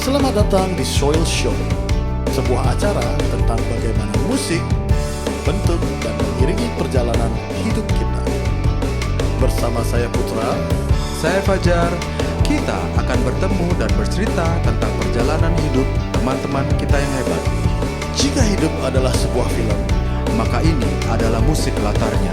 Selamat datang di Soil Show, sebuah acara tentang bagaimana musik bentuk dan mengiringi perjalanan hidup kita. Bersama saya Putra, Saya Fajar. Kita akan bertemu dan bercerita tentang perjalanan hidup teman-teman kita yang hebat. jika hidup adalah sebuah film, Maka ini adalah musik latarnya.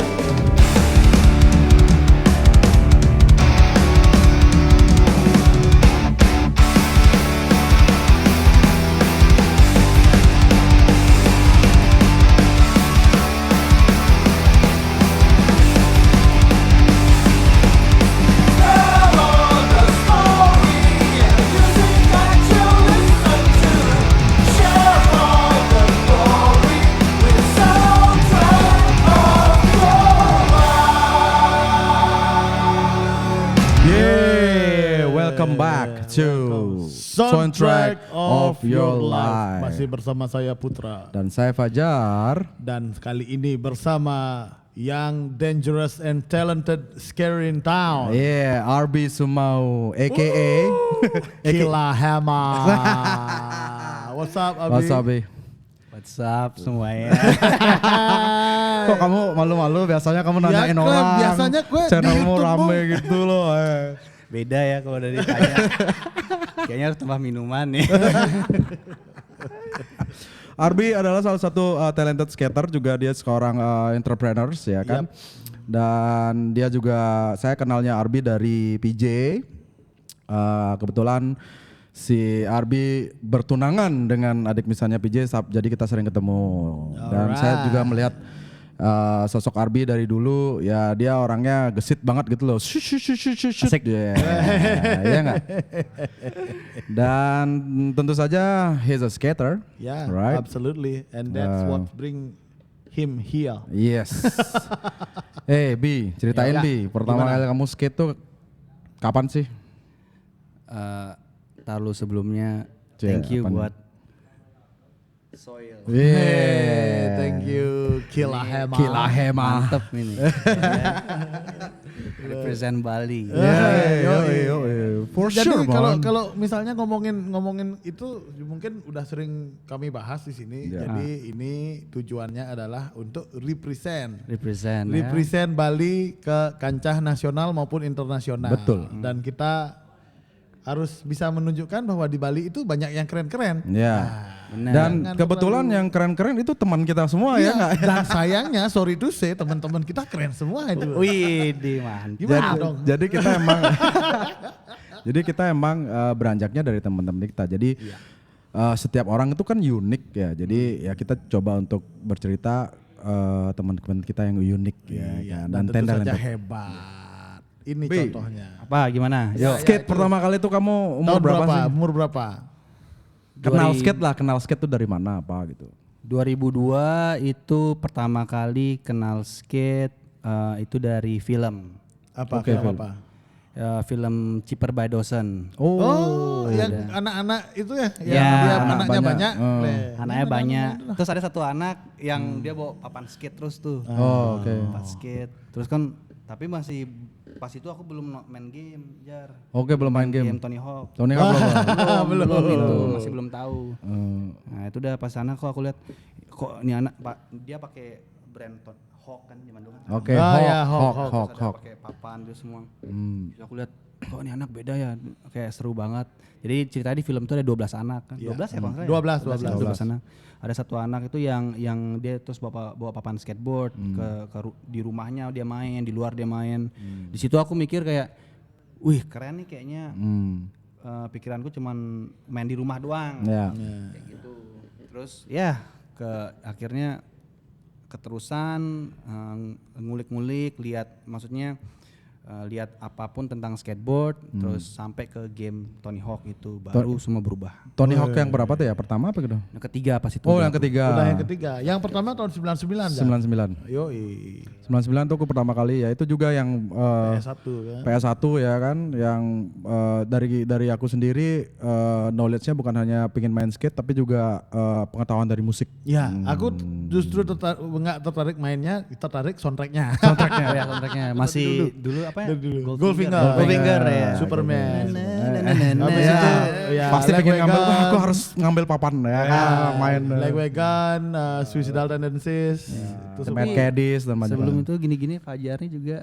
Welcome back to Soundtrack of Your Life. Masih bersama saya Putra. Dan saya Fajar. Dan kali ini bersama Young, Dangerous, and Talented Scary in Town. Yeah, RB Sumau, a.k.a. Kila Hema. What's up, Abi? What's up, Bi? What's up semuanya? Kok kamu malu-malu? Biasanya kamu nanyain kan, orang. biasanya gue di channelmu YouTube rame gitu loh. Beda ya kalau dari ditanya. Kayaknya harus tambah minuman nih. Arbi adalah salah satu talented skater, juga dia seorang entrepreneurs ya kan. Yep. Dan dia juga, saya kenalnya Arbi dari PJ. Kebetulan si Arbi bertunangan dengan adik misalnya PJ, jadi kita sering ketemu. Dan saya juga melihat sosok Arbi dari dulu, ya dia orangnya gesit banget gitu loh. Asik. Iya nggak? Dan tentu saja he's a skater. Yeah, right? absolutely. And that's what bring him here. Yes. Bi, ceritain Ya, Bi, pertama gimana? kali kamu skate tuh kapan sih? Taruh sebelumnya, Cek, thank you apaan? buat Soil. Hey, thank you Kila Hema. Kila Hema. Mantep ini. Represent Bali. For Jadi sure, man. kalau misalnya ngomongin itu mungkin udah sering kami bahas di sini. Ya. Jadi ini tujuannya adalah untuk represent Represent. Bali ke kancah nasional maupun internasional. Betul. Dan kita harus bisa menunjukkan bahwa di Bali itu banyak yang keren-keren. Ya. Benar. Dan Jangan kebetulan terlalu- yang keren-keren itu teman kita semua ya Iya, nggak? dan sayangnya sorry to say teman-teman kita keren semua itu. Wih, mantap. Gimana dong? Jadi kita emang jadi kita emang beranjaknya dari teman-teman kita. Jadi setiap orang itu kan unik ya. Jadi ya kita coba untuk bercerita teman-teman kita yang unik ya Iya, kan. dan tentu saja talented. hebat. Ini Bi. contohnya. Apa gimana? Yo, skate pertama kali tuh kamu umur Tahun berapa sih? Umur berapa? Kenal skate tuh dari mana apa gitu? 2002 itu pertama kali kenal skate itu dari film. Apa? Oke, film Phil. apa? Film Cheaper by Dozen. Oh, yang anak-anak itu ya? Ya, Yang dia anak anaknya banyak. banyak. Anaknya banyak. Terus ada satu anak yang dia bawa papan skate terus tuh. Oh, oke. Papan skate. Terus kan tapi masih pas itu aku belum main game, Jar. Oke, belum main game. Tony Hawk. Tony Hawk belum. belum itu, masih belum tahu. Hmm. Nah, itu udah pas sana kok aku lihat kok ini anak dia pakai brand Hawk kan zaman dulu kan. Oke, Ah, Hawk, ya, Hawk, Hawk, Hawk, Terus ada Hawk. pakai papan itu semua. Hmm. Terus aku lihat kok ini anak beda ya, kayak seru banget. Jadi ceritanya di film itu ada 12 anak kan. 12 ya kalau nggak salah ya? 12. 12 anak. Ada satu anak itu yang dia terus bawa papan skateboard di rumahnya dia main, di luar dia main. Di situ aku mikir kayak, wih keren nih kayaknya. Pikiranku cuman main di rumah doang. Ya. Kayak gitu. Terus ya akhirnya keterusan ngulik-ngulik lihat apapun tentang skateboard, terus sampai ke game Tony Hawk itu baru semua berubah. Tony Hawk yang berapa tuh ya? Pertama apa gitu? Yang ketiga pas itu. Oh, udah yang aku- ketiga. Udah yang ketiga. Yang pertama tahun 99 kan? 99. Yoi. 99 tuh aku pertama kali ya, itu juga yang PS1 kan? PS1 ya kan, yang dari aku sendiri knowledge-nya bukan hanya pengen main skate tapi juga pengetahuan dari musik. Ya, aku justru nggak tertarik mainnya, tertarik soundtracknya. Oh ya, soundtracknya masih dulu apa apa ya? Dari dulu. Goldfinger. Goldfinger ya. Superman. Habis Ya, itu ya, Pasti Like pengen ngambil, Wagon. wah aku harus ngambil papan ya, main Like Wagon, Suicidal Tendencies. Itu The semua. Mad Caddies dan macam-macam. sebelum itu gini-gini Fajar nih juga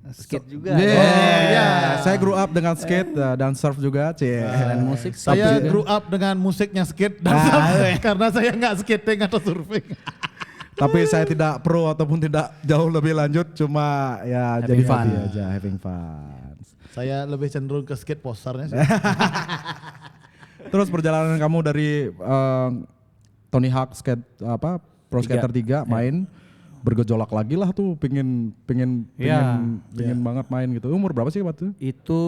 skate juga. Yeah. Saya grew up dengan skate dan surf juga, Selain musik, Saya juga. grew up dengan musiknya skate dan surfing, karena saya nggak skating atau surfing. Tapi saya tidak pro ataupun tidak jauh lebih lanjut, cuma ya Having jadi fun. happy aja, having fun. Saya lebih cenderung ke skate posternya sih. Terus perjalanan kamu dari Tony Hawk skate Pro Skater 3 main bergejolak lagi lah tuh, pengen banget main gitu. Umur berapa sih waktu itu? Itu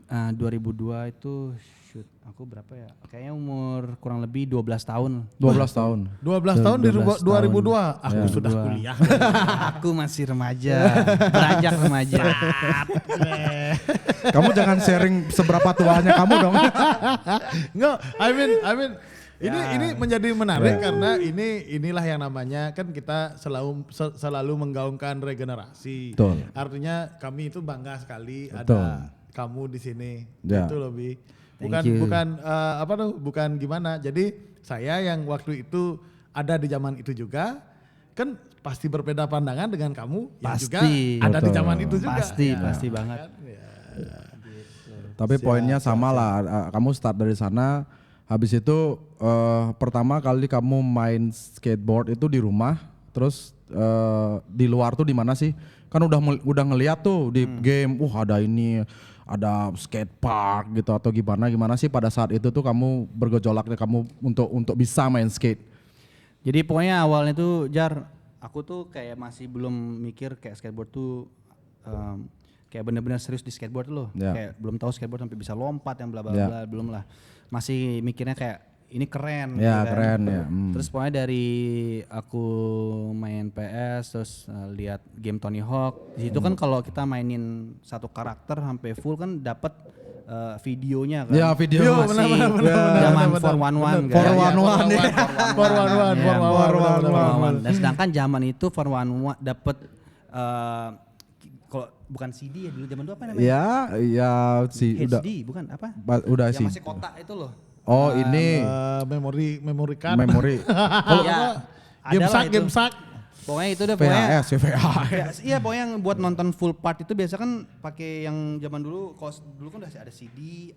2002 itu shoot aku berapa ya? Kayaknya umur kurang lebih 12 tahun. 12 tahun. 12 tahun di 12 2002, aku Ya, sudah 2002. kuliah. Aku masih remaja, beranjak remaja. Kamu jangan sharing seberapa tuanya kamu dong. Enggak, I mean ini menjadi menarik karena inilah yang namanya, kan kita selalu menggaungkan regenerasi. Betul. Artinya kami itu bangga sekali Betul. ada kamu di sini. Ya. Itu lebih Thank you. bukan gimana. Jadi saya yang waktu itu ada di zaman itu juga, kan pasti berbeda pandangan dengan kamu yang juga Pasti. ada di Betul. zaman itu juga. Pasti banget. Tapi poinnya sama lah, kamu start dari sana. Habis itu pertama kali kamu main skateboard itu di rumah, terus di luar tuh di mana sih? Kan udah ngeliat tuh di game, ada ini, ada skate park gitu atau gimana sih pada saat itu tuh kamu bergejolaknya kamu untuk bisa main skate? Jadi pokoknya awalnya tuh Jar, aku tuh kayak masih belum mikir kayak skateboard tuh kayak bener-bener serius di skateboard loh. Ya. Kayak belum tahu skateboard sampai bisa lompat yang bla bla Ya. bla, belum lah. Masih mikirnya kayak ini keren. Ya, gitu kan. keren ya. Terus pokoknya dari aku main PS terus lihat game Tony Hawk. Di situ kan kalau kita mainin satu karakter sampai full kan dapat videonya kan. Ya video Yo, masih. Zaman benar. 411 kan. 411 ya. 411. Dan sedangkan zaman itu 411 dapat kalau bukan CD ya dulu zaman dulu apa namanya? Ya si udah HD bukan apa? udah Yang sih. masih kotak itu loh. Oh ini Memory card. memori Kalau Ya, game adalah sak, itu. game sak. Pokoknya itu udah pokoknya. VHS ya VHS. Ya, iya pokoknya yang buat nonton full part itu biasa kan pakai yang zaman dulu, kalau dulu kan udah ada CD,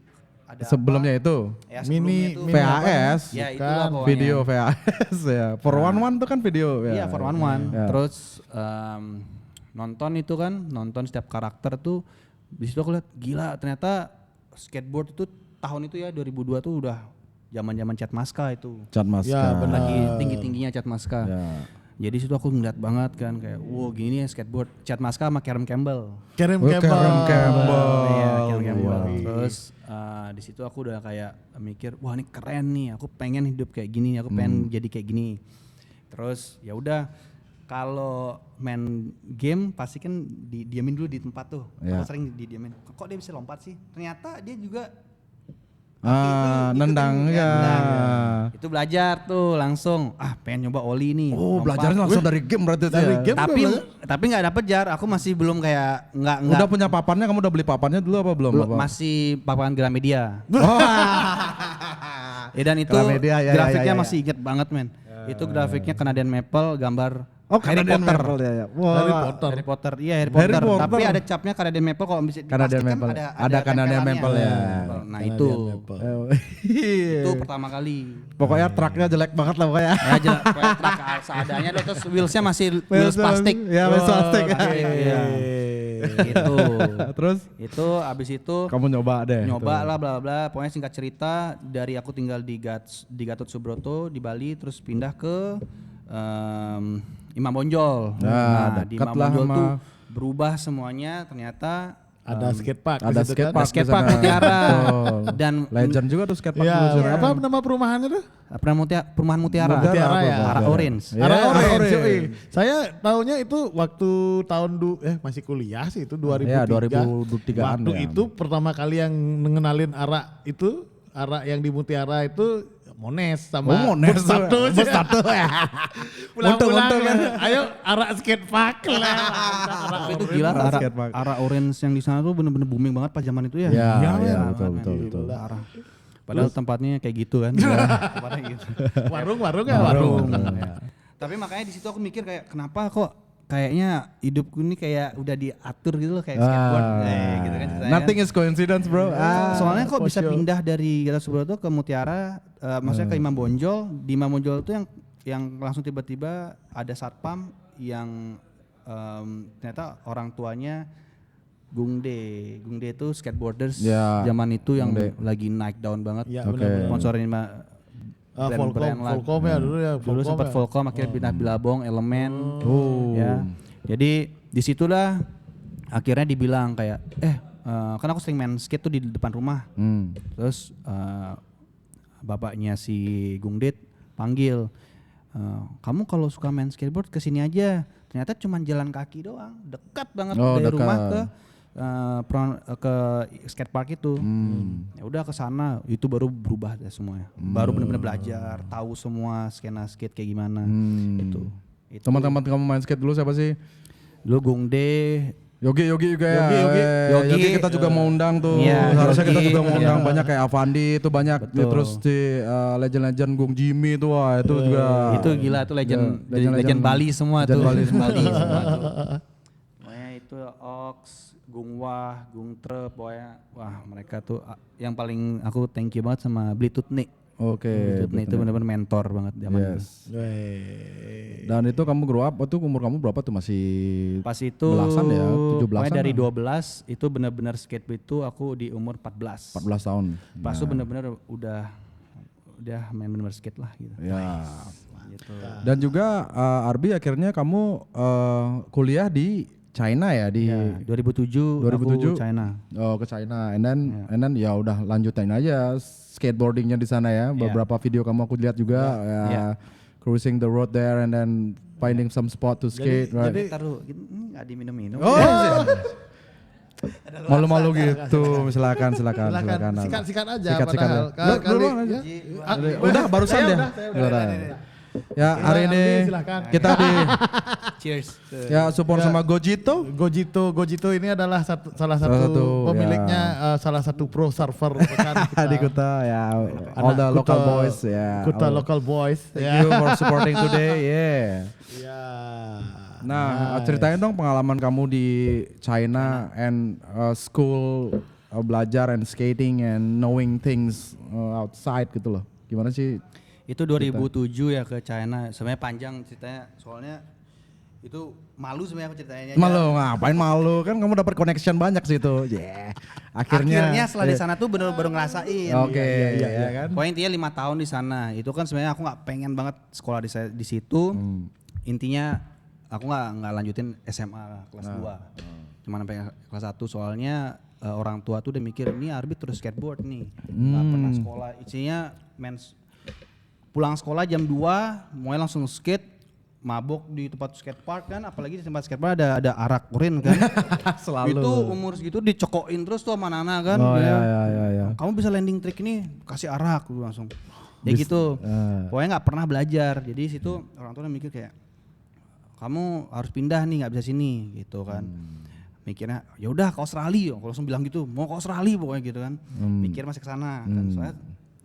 ada Sebelumnya apa. itu Ya, sebelumnya itu VHS. Ya itulah pokoknya. Video VHS ya. 411 tuh kan video ya. Iya 411. Ya. Terus nonton itu kan, nonton setiap karakter tuh di situ aku lihat gila ternyata skateboard itu tahun itu ya 2002 tuh udah zaman-zaman Chat Maska itu. Chat Mas. Ya, benar. Lagi tinggi-tingginya Chat Maska. Ya. Jadi situ aku ngeliat banget kan kayak wow gini ya skateboard Chat Maska sama Karen Campbell. Kerem Oh, Karen Campbell. Iya, Karen Campbell. Wow. Terus di situ aku udah kayak mikir wah ini keren nih, aku pengen hidup kayak gini, aku pengen jadi kayak gini. Terus ya udah kalau main game pasti kan diamin dulu di tempat tuh. Ya. Aku sering didiamin. Kok dia bisa lompat sih? Ternyata dia juga Nendang ya. itu belajar tuh langsung pengen nyoba oli nih. Oh, lompat. belajarnya langsung dari game berarti tuh Dari ya. game Tapi nggak dapet Jar, aku masih belum kayak nggak Udah punya papannya, kamu udah beli papannya dulu apa belum? Apa? masih papan Gramedia. Oh. Ya dan itu Gramedia, ya, grafiknya ya, ya. masih inget banget men. Itu grafiknya Canadian Maple gambar Oh, Harry Canadian Potter. Maple, ya, ya. Wah. Harry Potter, iya Harry Potter. Potter. Tapi ada capnya Canadian Maple kalau bisa di Canadian plastik kan Maple. Ada Canadian tempelannya. Maple, ya. Nah itu Iya. pertama kali. Pokoknya truknya jelek banget lah pokoknya. Ya aja truk seadanya loh, terus wheelsnya masih wheels plastik. Ya, wheels plastik. Iya. Gitu. Terus Itu abis itu kamu nyoba deh. nyoba lah bla bla. Pokoknya singkat cerita dari aku tinggal di Gatot Subroto di Bali terus pindah ke Imam Bonjol. Nah, di dekat Imam lah Bonjol sama- tuh berubah semuanya ternyata Ada skatepark. Ada di situ kan? skatepark. skatepark di sana. Mutiara. Betul. Dan Legend juga tuh skatepark Ya, dulu sebenarnya. apa nama perumahannya tuh? Perumahan Mutiara. Mutiara ya. Arah Orange. Ya, Arah Orange. Orange. yoi. Saya tahunya itu waktu tahun masih kuliah sih itu 2003. Ya, 2003-an Waktu ya. itu pertama kali yang mengenalin arak yang di Mutiara itu Mones sama Mones Bus satu ya. Pulang-pulang Untung kan. ayo arak skatepark lah. Tapi itu gila arah orange yang di sana tuh bener-bener booming banget pas zaman itu ya. Iya, Parah, betul. Parah. Padahal tempatnya kayak gitu kan. Tempatnya gitu. Warung ya Warung. Tapi makanya di situ aku mikir kayak kenapa kok kayaknya hidupku ini kayak udah diatur gitu loh kayak skateboard gitu kan ceritanya. Nothing is coincidence, bro. Soalnya kok bisa pindah dari Gatot Subroto ke Mutiara, maksudnya ke Imam Bonjol. Di Imam Bonjol itu yang langsung tiba-tiba ada satpam yang ternyata orang tuanya Gungde itu skateboarders zaman itu yang lagi naik down banget. Ya, Sponsorin brand-brand lah. Volcom ya dulu ya. Dulu sempat Volcom akhirnya pindah Billabong, Element. Ya. Jadi disitulah akhirnya dibilang kayak kan aku sering main skate tuh di depan rumah. Terus bapaknya si Gungdet panggil, kamu kalau suka main skateboard kesini aja. Ternyata cuma jalan kaki doang, dekat banget dari rumah ke skatepark itu. Ya udah ke sana, itu baru berubah deh semuanya. Baru benar-benar belajar, tahu semua skena skate kayak gimana. Itu. Teman-teman kamu main skate dulu siapa sih? Dulu Gungde, Yogi juga ya. Yogi kita juga mau undang tuh. Iya, Harusnya kita Yogi, juga mau undang iya. banyak kayak Avandi itu banyak. Terus di legend-legend Gung Jimmy itu wah itu juga. itu gila tuh legend Bali semua legend tuh. Bali semua. semua tuh. Pokoknya itu Ox, Gung Wah, Gung Tre, pokoknya wah mereka tuh yang paling aku thank you banget sama Blitut Nik. Oke. Blitut itu benar-benar mentor banget zaman itu. Dan itu kamu grow up, itu umur kamu berapa tuh masih? Pas itu belasan ya, 17-an. pokoknya dari 12 itu benar-benar skateboard itu aku di umur 14. 14 tahun. Pas itu benar-benar udah main benar-benar skate lah gitu. Ya. Gitu. Dan juga Arbi akhirnya kamu kuliah di China ya di 2007 aku China. Oh, ke China. And then ya udah lanjutin aja skateboardingnya di sana ya. Beberapa video kamu aku lihat juga cruising the road there and then finding some spot to skate, right? Jadi taruh nggak diminum-minum. Oh. Malu-malu gitu. Silakan. Sikat aja. Sikat padahal. aja. Udah barusan deh. Ya hari ini kita di Cheers. ya support sama Gojito. Gojito ini adalah salah satu pemiliknya salah satu pro server di Kuta ya. All the local boys ya. Kuta local boys. Thank you for supporting today. Ya. Nah, ceritain dong pengalaman kamu di China and school belajar and skating and knowing things outside gitu loh. Gimana sih? Itu 2007 ya ke China. Sebenarnya panjang ceritanya soalnya itu malu sebenarnya aku ceritanya. Malu ngapain malu? Kan kamu dapat connection banyak sih itu. Akhirnya setelah di sana tuh baru ngerasain. Oke, ya kan. Pokoknya intinya 5 tahun di sana. Itu kan sebenarnya aku nggak pengen banget sekolah di situ. Intinya aku nggak lanjutin SMA kelas 2. Cuma sampai kelas 1 soalnya orang tua tuh udah mikir ini Arbi terus skateboard nih. Nggak pernah sekolah. Isinya pulang sekolah jam 2, mulai langsung skate, mabok di tempat skatepark kan, apalagi di tempat skatepark ada arak urin kan. Selalu. Itu umur segitu dicokokin terus tuh sama Nana kan. Oh ya. Kamu bisa landing trick ini, kasih arak tuh langsung. Ya gitu. Pokoknya nggak pernah belajar. Jadi situ orang tua mikir kayak kamu harus pindah nih, nggak bisa sini gitu kan. Mikirnya ya udah ke Australia, aku langsung bilang gitu, mau ke Australia pokoknya gitu kan. Mikir masih ke sana kan. Soalnya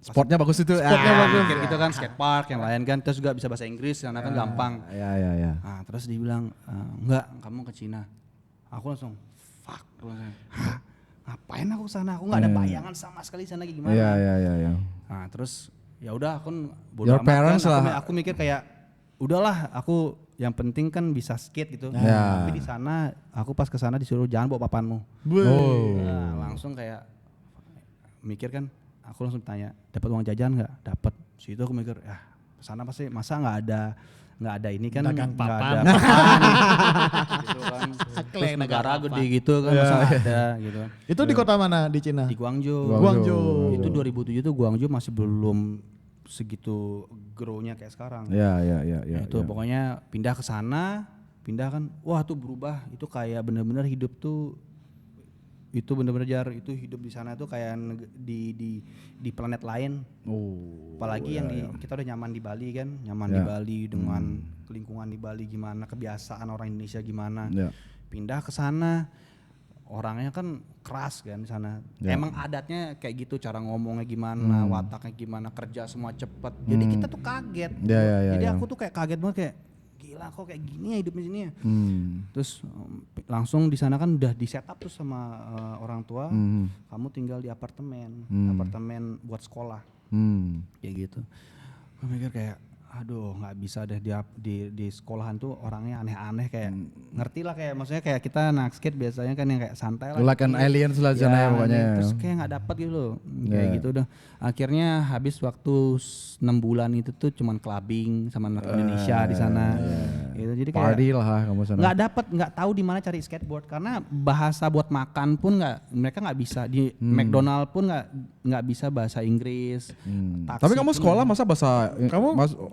Sportnya bagus itu. Sportnya bagus gitu kan, skatepark yang lain kan, terus juga bisa bahasa Inggris karena kan gampang. Ya. Nah, terus dibilang enggak, kamu ke Cina. Aku langsung fuck, hah? Ngapain aku ke sana? Aku nggak ada bayangan sama sekali sana kayak gimana. Iya. Nah, terus ya udah aku Your parents kan, lah. aku mikir kayak udahlah, aku yang penting kan bisa skate gitu. Ya. Tapi di sana aku pas ke sana disuruh jangan bawa papanmu. Nah, langsung kayak mikir kan, aku langsung tanya, dapat uang jajan nggak? Dapat. Situ aku mikir, ya kesana pasti masa nggak ada ini kan, dagang nggak papan. ada papan gitu kan. Terus negara gede gitu kan, masa nggak ada gitu. Itu di kota mana di Cina? Di Guangzhou. Guangzhou. Itu 2007 tuh Guangzhou masih belum segitu grow-nya kayak sekarang. Ya. Itu pokoknya pindah ke sana, pindah kan, wah tuh berubah. Itu kayak bener-bener hidup tuh itu bener-bener Jar, itu hidup di sana tuh kayak di planet lain. Apalagi yang kita udah nyaman di Bali kan, nyaman di Bali dengan lingkungan di Bali gimana, kebiasaan orang Indonesia gimana. Pindah ke sana orangnya kan keras kan di sana. Emang adatnya kayak gitu, cara ngomongnya gimana, wataknya gimana, kerja semua cepet. Jadi kita tuh kaget. Jadi aku tuh kayak kaget banget, kayak gila kok kayak gini ya hidup di sini ya. Terus langsung di sana kan udah di setup tuh sama orang tua, kamu tinggal di apartemen buat sekolah, kayak gitu. Gue mikir kayak, aduh nggak bisa deh di sekolahan tuh orangnya aneh-aneh, kayak ngerti lah, kayak maksudnya kayak kita anak skate biasanya kan yang kayak santai lah. Like an alien lah sana ya pokoknya. Terus kayak nggak dapet gitu loh, kayak gitu udah. Akhirnya habis waktu 6 bulan itu tuh cuman clubbing sama anak Indonesia di sana. Gitu. Jadi kayak Party lah kamu sana. nggak tahu di mana cari skateboard karena bahasa buat makan pun mereka nggak bisa di McDonald pun nggak bisa bahasa Inggris. Tapi kamu sekolah masa bahasa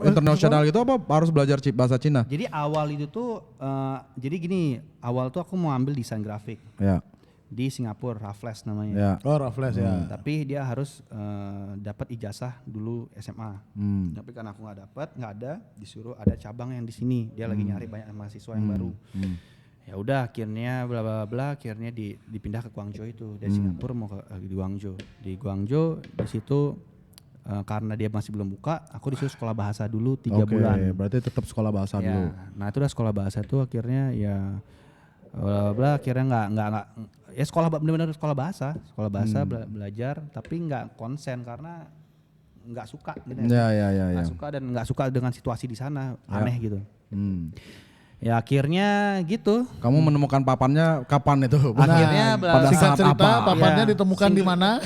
internasional gitu apa harus belajar bahasa Cina? Jadi awal itu tuh jadi gini, awal tuh aku mau ambil desain grafik. Ya. Di Singapura, Raffles namanya. Ya. Oh, Raffles ya. Tapi dia harus dapat ijazah dulu SMA. Tapi karena aku nggak ada, disuruh ada cabang yang di sini. Dia lagi nyari banyak mahasiswa yang baru. Ya udah, akhirnya bla bla bla, akhirnya dipindah ke Guangzhou itu dari Singapura mau ke di Guangzhou. Di Guangzhou di situ karena dia masih belum buka, aku disuruh sekolah bahasa dulu 3 bulan. Oke, berarti tetap sekolah bahasa dulu. Nah itu udah sekolah bahasa itu akhirnya ya bla akhirnya nggak ya sekolah benar-benar sekolah bahasa belajar tapi nggak konsen karena nggak suka gitu nggak suka dan nggak suka dengan situasi di sana, aneh gitu. Ya akhirnya gitu. Kamu menemukan papannya kapan itu? Akhirnya pada singkat saat cerita apa? papannya ditemukan di mana?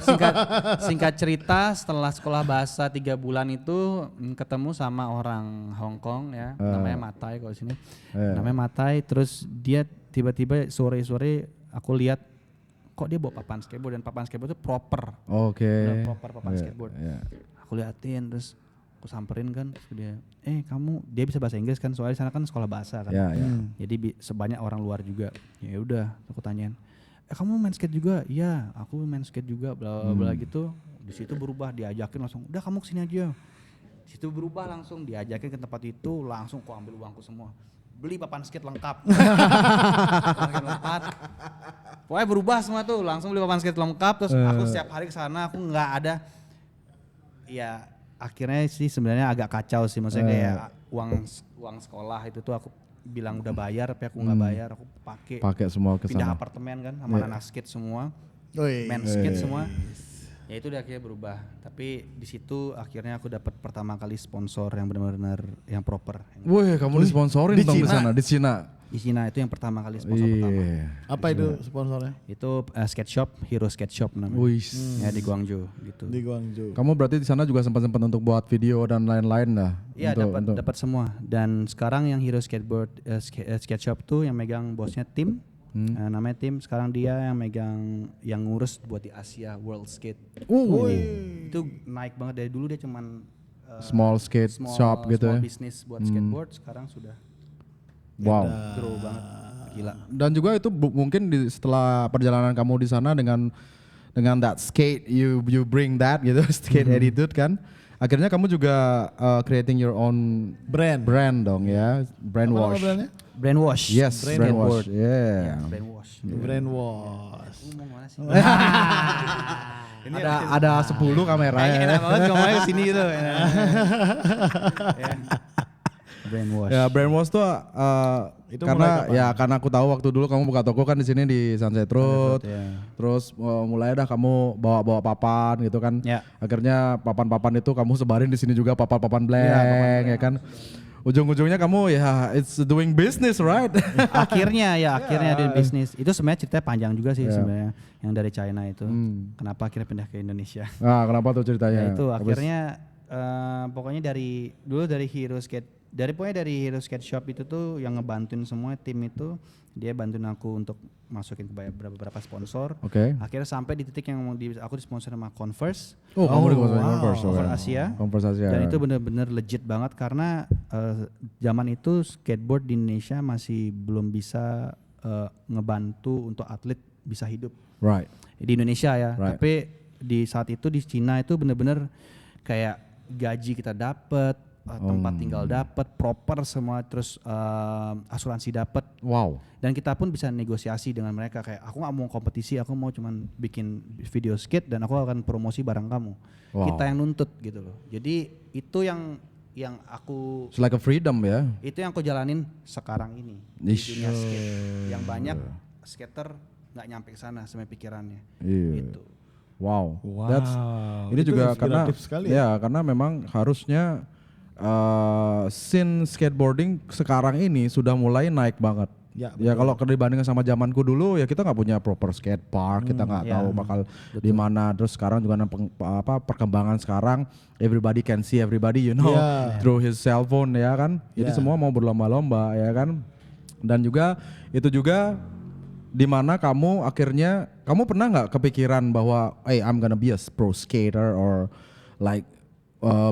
Singkat cerita, setelah sekolah bahasa 3 bulan itu ketemu sama orang Hong Kong ya, namanya Matai kalau sini. Namanya Matai, terus dia tiba-tiba sore-sore aku lihat kok dia bawa papan skateboard dan papan skateboard itu proper. Oke. Proper papan skateboard. Aku liatin terus aku samperin kan, terus dia dia bisa bahasa Inggris kan, soalnya di sana kan sekolah bahasa kan. Jadi sebanyak orang luar juga. Ya udah, aku tanyain, kamu main skate juga? Iya, aku main skate juga, bla bla bla gitu. Di situ berubah, diajakin langsung, udah kamu kesini aja. Di situ berubah langsung, diajakin ke tempat itu, langsung aku ambil uangku semua. Beli papan skate lengkap. Pokoknya berubah semua tuh, langsung beli papan skate lengkap, terus aku setiap hari kesana, aku nggak ada. Ya akhirnya sih sebenarnya agak kacau sih, maksudnya kayak uang sekolah itu tuh aku bilang udah bayar, tapi aku nggak bayar, aku pakai semua ke pindah sana. apartemen kan sama anak skate semua, main skate semua. Ya itu udah akhirnya berubah, tapi di situ akhirnya aku dapat pertama kali sponsor yang benar-benar yang proper. Wih, kamu disponsorin dong di sana, di Cina. Di Cina itu yang pertama kali sponsor pertama. Apa itu sponsornya? Itu skate shop, Hero Skate Shop namanya. Ya di Guangzhou gitu. Di Guangzhou. Kamu berarti di sana juga sempat untuk buat video dan lain-lain lah. Iya, dapat semua. Dan sekarang yang Hero Skateboard Skate Shop tuh yang megang bosnya Tim. Namanya Tim. Sekarang dia yang megang, yang ngurus buat di Asia World Skate. Itu naik banget, dari dulu dia cuman small skate shop gitu ya. Small business buat skateboard, sekarang sudah wow, grow banget, gila. Dan juga itu mungkin setelah perjalanan kamu di sana dengan that skate, you bring that gitu, skate attitude kan. Akhirnya kamu juga creating your own brand dong ya, Brainwash. Brainwash. Yes, Brainwash. Yeah. Brainwash. Brainwash. Ngomong mana sih? Ini ada 10 kamera Kayaknya ya. enak banget ngomongnya kesini gitu. Brainwash. Ya, Brainwash tuh Itu karena karena aku tahu waktu dulu kamu buka toko kan di sini di Sunset Road. Terus mulai dah kamu bawa papan gitu kan. Akhirnya papan-papan itu kamu sebarin di sini juga, papan-papan blank ya kan. Ujung-ujungnya kamu it's doing business, right? akhirnya doing business. Itu sebenarnya ceritanya panjang juga sih sebenarnya, yang dari China itu. Kenapa akhirnya pindah ke Indonesia? Nah, kenapa tuh ceritanya? Ya itu akhirnya pokoknya dari Hero Skate Shop itu tuh yang ngebantuin semua tim itu, dia bantuin aku untuk masukin ke beberapa sponsor. Akhirnya sampai di titik yang aku disponsor sama Converse. Kamu Converse Asia. Converse Asia. Dan itu benar-benar legit banget karena zaman itu skateboard di Indonesia masih belum bisa ngebantu untuk atlet bisa hidup. Right. di Indonesia ya. Right. Tapi di saat itu di Cina itu bener-bener kayak gaji kita dapet, tempat tinggal dapet, proper semua, terus asuransi dapet. Wow. Dan kita pun bisa negosiasi dengan mereka kayak aku nggak mau kompetisi, aku mau cuman bikin video skate dan aku akan promosi barang kamu. Wow. Kita yang nuntut gitu loh. Jadi itu yang aku It's like a freedom ya. itu yang aku jalanin sekarang ini di Ish. dunia skate. Yang banyak skater nggak nyampe ke sana sama pikirannya. Iya. Gitu. Wow. Wow, Ini itu juga karena inspiratif sekali ya karena memang harusnya scene skateboarding sekarang ini sudah mulai naik banget. Ya, Kalau dibandingkan sama zamanku dulu ya kita nggak punya proper skate park, kita nggak ya, tahu bakal di mana. Terus sekarang juga perkembangan sekarang everybody can see everybody Ya. through his cell phone ya kan. Jadi Ya. semua mau berlomba-lomba ya kan. Dan juga itu juga di mana kamu akhirnya kamu pernah nggak kepikiran bahwa hey I'm gonna be a pro skater or like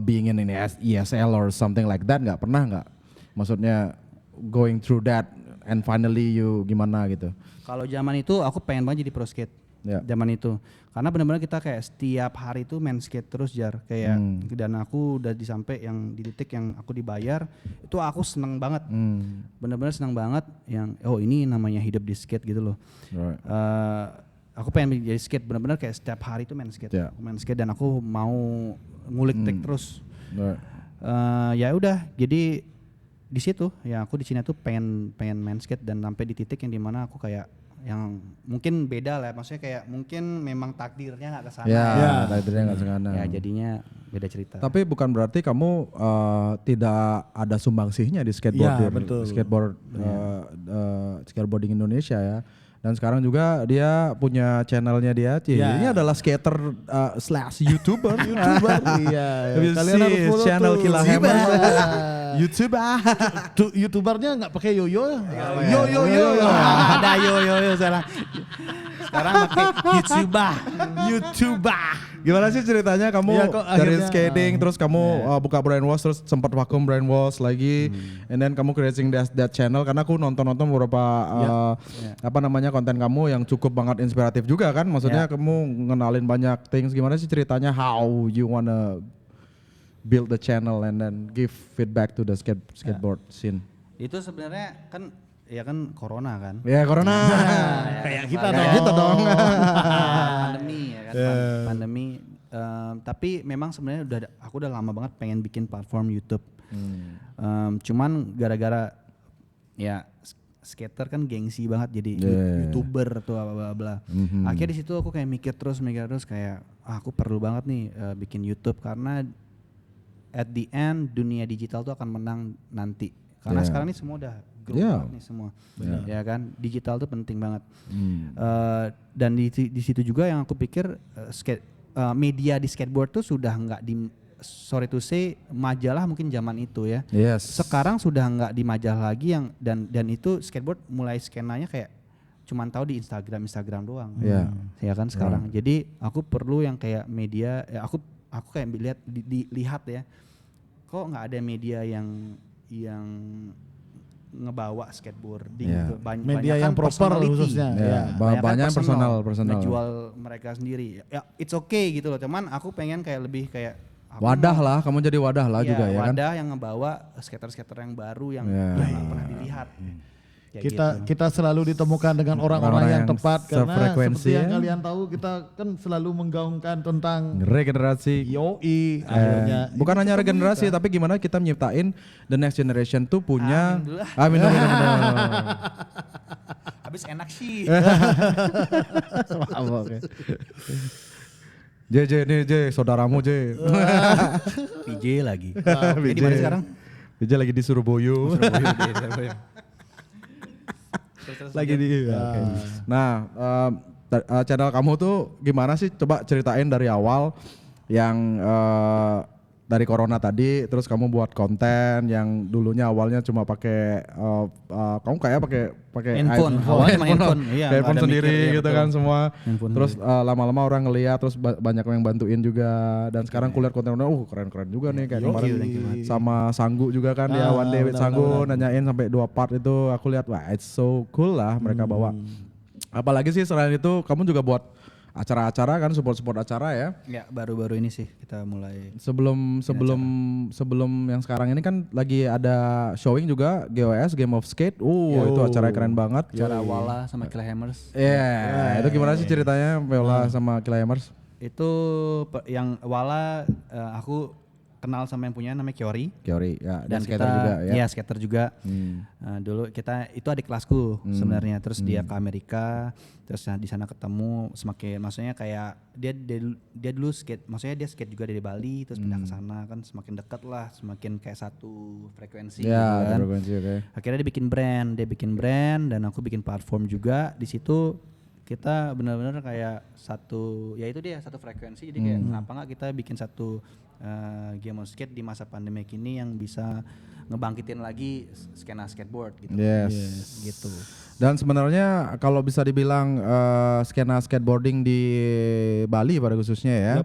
being in an ESL or something like that, nggak pernah nggak? Maksudnya going through that and finally you gimana gitu? Kalau zaman itu aku pengen banget jadi pro skate. Ya. Zaman itu. Karena benar-benar kita kayak setiap hari itu main skate terus Jar. Kayak dan aku udah sampai yang di titik yang aku dibayar, itu aku seneng banget. Benar-benar seneng banget yang ini namanya hidup di skate gitu loh. Right. Aku pengen jadi skate, benar-benar kayak setiap hari itu main skate. Ya. Aku main skate dan aku mau ngulik trik terus. Right. Ya udah, jadi di situ ya aku di Cina tuh pengen main skate dan sampai di titik yang dimana aku kayak yang mungkin beda lah, maksudnya kayak mungkin memang takdirnya nggak kesana. Ya, takdirnya nggak kesana. Ya jadinya beda cerita. Tapi bukan berarti kamu tidak ada sumbangsihnya di Ya, betul. skateboarding Indonesia ya. Dan sekarang juga dia punya channelnya dia. Ya. Ini adalah skater slash YouTuber. Iya. Have you Kalian harus see follow channel tuh. Kila YouTuber. YouTuber. Tuh, YouTubernya nggak pakai yoyo ya? Yo. Ada yo sekarang. Sekarang pakai YouTuber. Gimana sih ceritanya kamu Iya, kok dari akhirnya, skating terus kamu buka brainwash terus sempat vakum brainwash lagi and then kamu creating that channel karena aku nonton beberapa konten kamu yang cukup banget inspiratif juga kan, maksudnya kamu ngenalin banyak things. Gimana sih ceritanya how you wanna build the channel and then give feedback to the skateboard scene? Itu sebenarnya kan ya kan corona kan. Ya corona. Kayak kita Kayak dong. gitu dong. Pandemi ya kan, pandemi. Tapi memang sebenarnya aku udah lama banget pengen bikin platform YouTube. Cuman gara-gara ya skater kan gengsi banget jadi YouTuber tuh bla bla. Akhirnya di situ aku kayak mikir terus kayak aku perlu banget nih bikin YouTube karena at the end dunia digital tuh akan menang nanti. Karena sekarang ini semua udah banget nih semua. Ya kan, digital tuh penting banget. Dan di situ juga yang aku pikir media di skateboard tuh sudah nggak di sorry to say majalah mungkin zaman itu ya. Yes. Sekarang sudah nggak di majalah lagi yang dan itu skateboard mulai skenanya kayak cuman tahu di Instagram doang. Ya kan sekarang. Jadi aku perlu yang kayak media aku kayak lihat ya. Kok nggak ada media yang ngebawa skateboarding gitu. Media yang proper khususnya. Banyak personal. Ngejual mereka sendiri. Ya it's okay gitu loh. Cuman aku pengen kayak lebih kayak Wadah lah, kamu jadi wadah lah juga ya kan. Wadah yang ngebawa skater-skater yang baru yang nggak pernah dilihat. Kayak Kita selalu ditemukan dengan orang-orang yang tepat karena sefrekuensi seperti yang ya. kalian tahu kita kan selalu menggaungkan tentang Regenerasi. yoi akhirnya. Bukan hanya regenerasi tapi gimana kita nyiptain the next generation tuh punya Amin. habis enak sih. Oke. J, saudaramu J. PJ lagi. PJ. Di mana sekarang? PJ lagi di Surabaya. Lagi di. Oke. Nah, channel kamu tuh gimana sih? Coba ceritain dari awal yang dari corona tadi, terus kamu buat konten yang dulunya awalnya cuma pakai kamu kayak pakai handphone, awalnya cuma handphone, iya, handphone nggak ada sendiri mikir, ya, gitu betul. kan semua. Handphone Terus lama-lama orang ngeliat, terus banyak yang bantuin juga. Dan sekarang kulihat kontennya, keren-keren juga nih kayak kemarin thank you banget. sama Sanggu juga kan dia One Day with Sanggu nanyain sampai 2 part itu aku lihat wah it's so cool lah mereka bawa Apalagi sih selain itu kamu juga buat acara-acara kan, support acara ya. Ya baru-baru ini sih kita mulai. Sebelum yang sekarang ini kan lagi ada showing juga GOS Game of Skate. Itu acara keren banget. Cara Wala sama Killer Hammers. Iya, itu gimana sih ceritanya Viola sama Killer Hammers? Itu yang Wala aku kenal sama yang punya namanya Kiori. Ya, Dan skater kita, juga ya. Iya skater juga. Dulu kita itu adik kelasku sebenarnya. Terus dia ke Amerika, terus di sana ketemu semakin, maksudnya kayak dia dulu skate, maksudnya dia skate juga dari Bali, terus pindah ke sana kan semakin dekat lah, semakin kayak satu frekuensi. Ya, gitu kan. frekuensi oke. Akhirnya dia bikin brand dan aku bikin platform juga di situ. Kita benar-benar kayak satu, ya itu dia satu frekuensi. Jadi kayak kenapa nggak kita bikin satu game of skate di masa pandemi ini yang bisa ngebangkitin lagi skena skateboard gitu. Yes. Gitu. Dan sebenarnya kalau bisa dibilang skena skateboarding di Bali pada khususnya ya,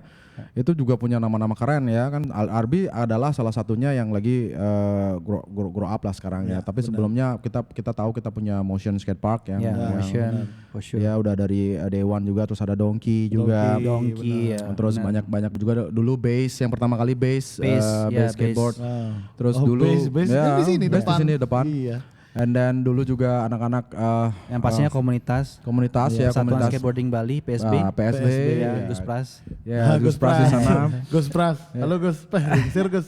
itu juga punya nama-nama keren ya kan. Arbi adalah salah satunya yang lagi grow up lah sekarang ya. Tapi sebelumnya kita tahu kita punya Motion Skate Park ya. Ya, Motion, for sure. Ya udah dari Day One juga, terus ada Donkey juga. Donkey, ya, Terus banyak juga dulu Base yang pertama kali Base skateboard. Terus dulu base ya, di sini Base di sini depan. Iya. And then dulu juga anak-anak Yang pastinya komunitas ya Persatuan komunitas Skateboarding Bali, PSB. PSB Ya, ya. Gus Pras. Ya, Gus Pras di sana. Gus Pras. Halo Gus. Sir Gus.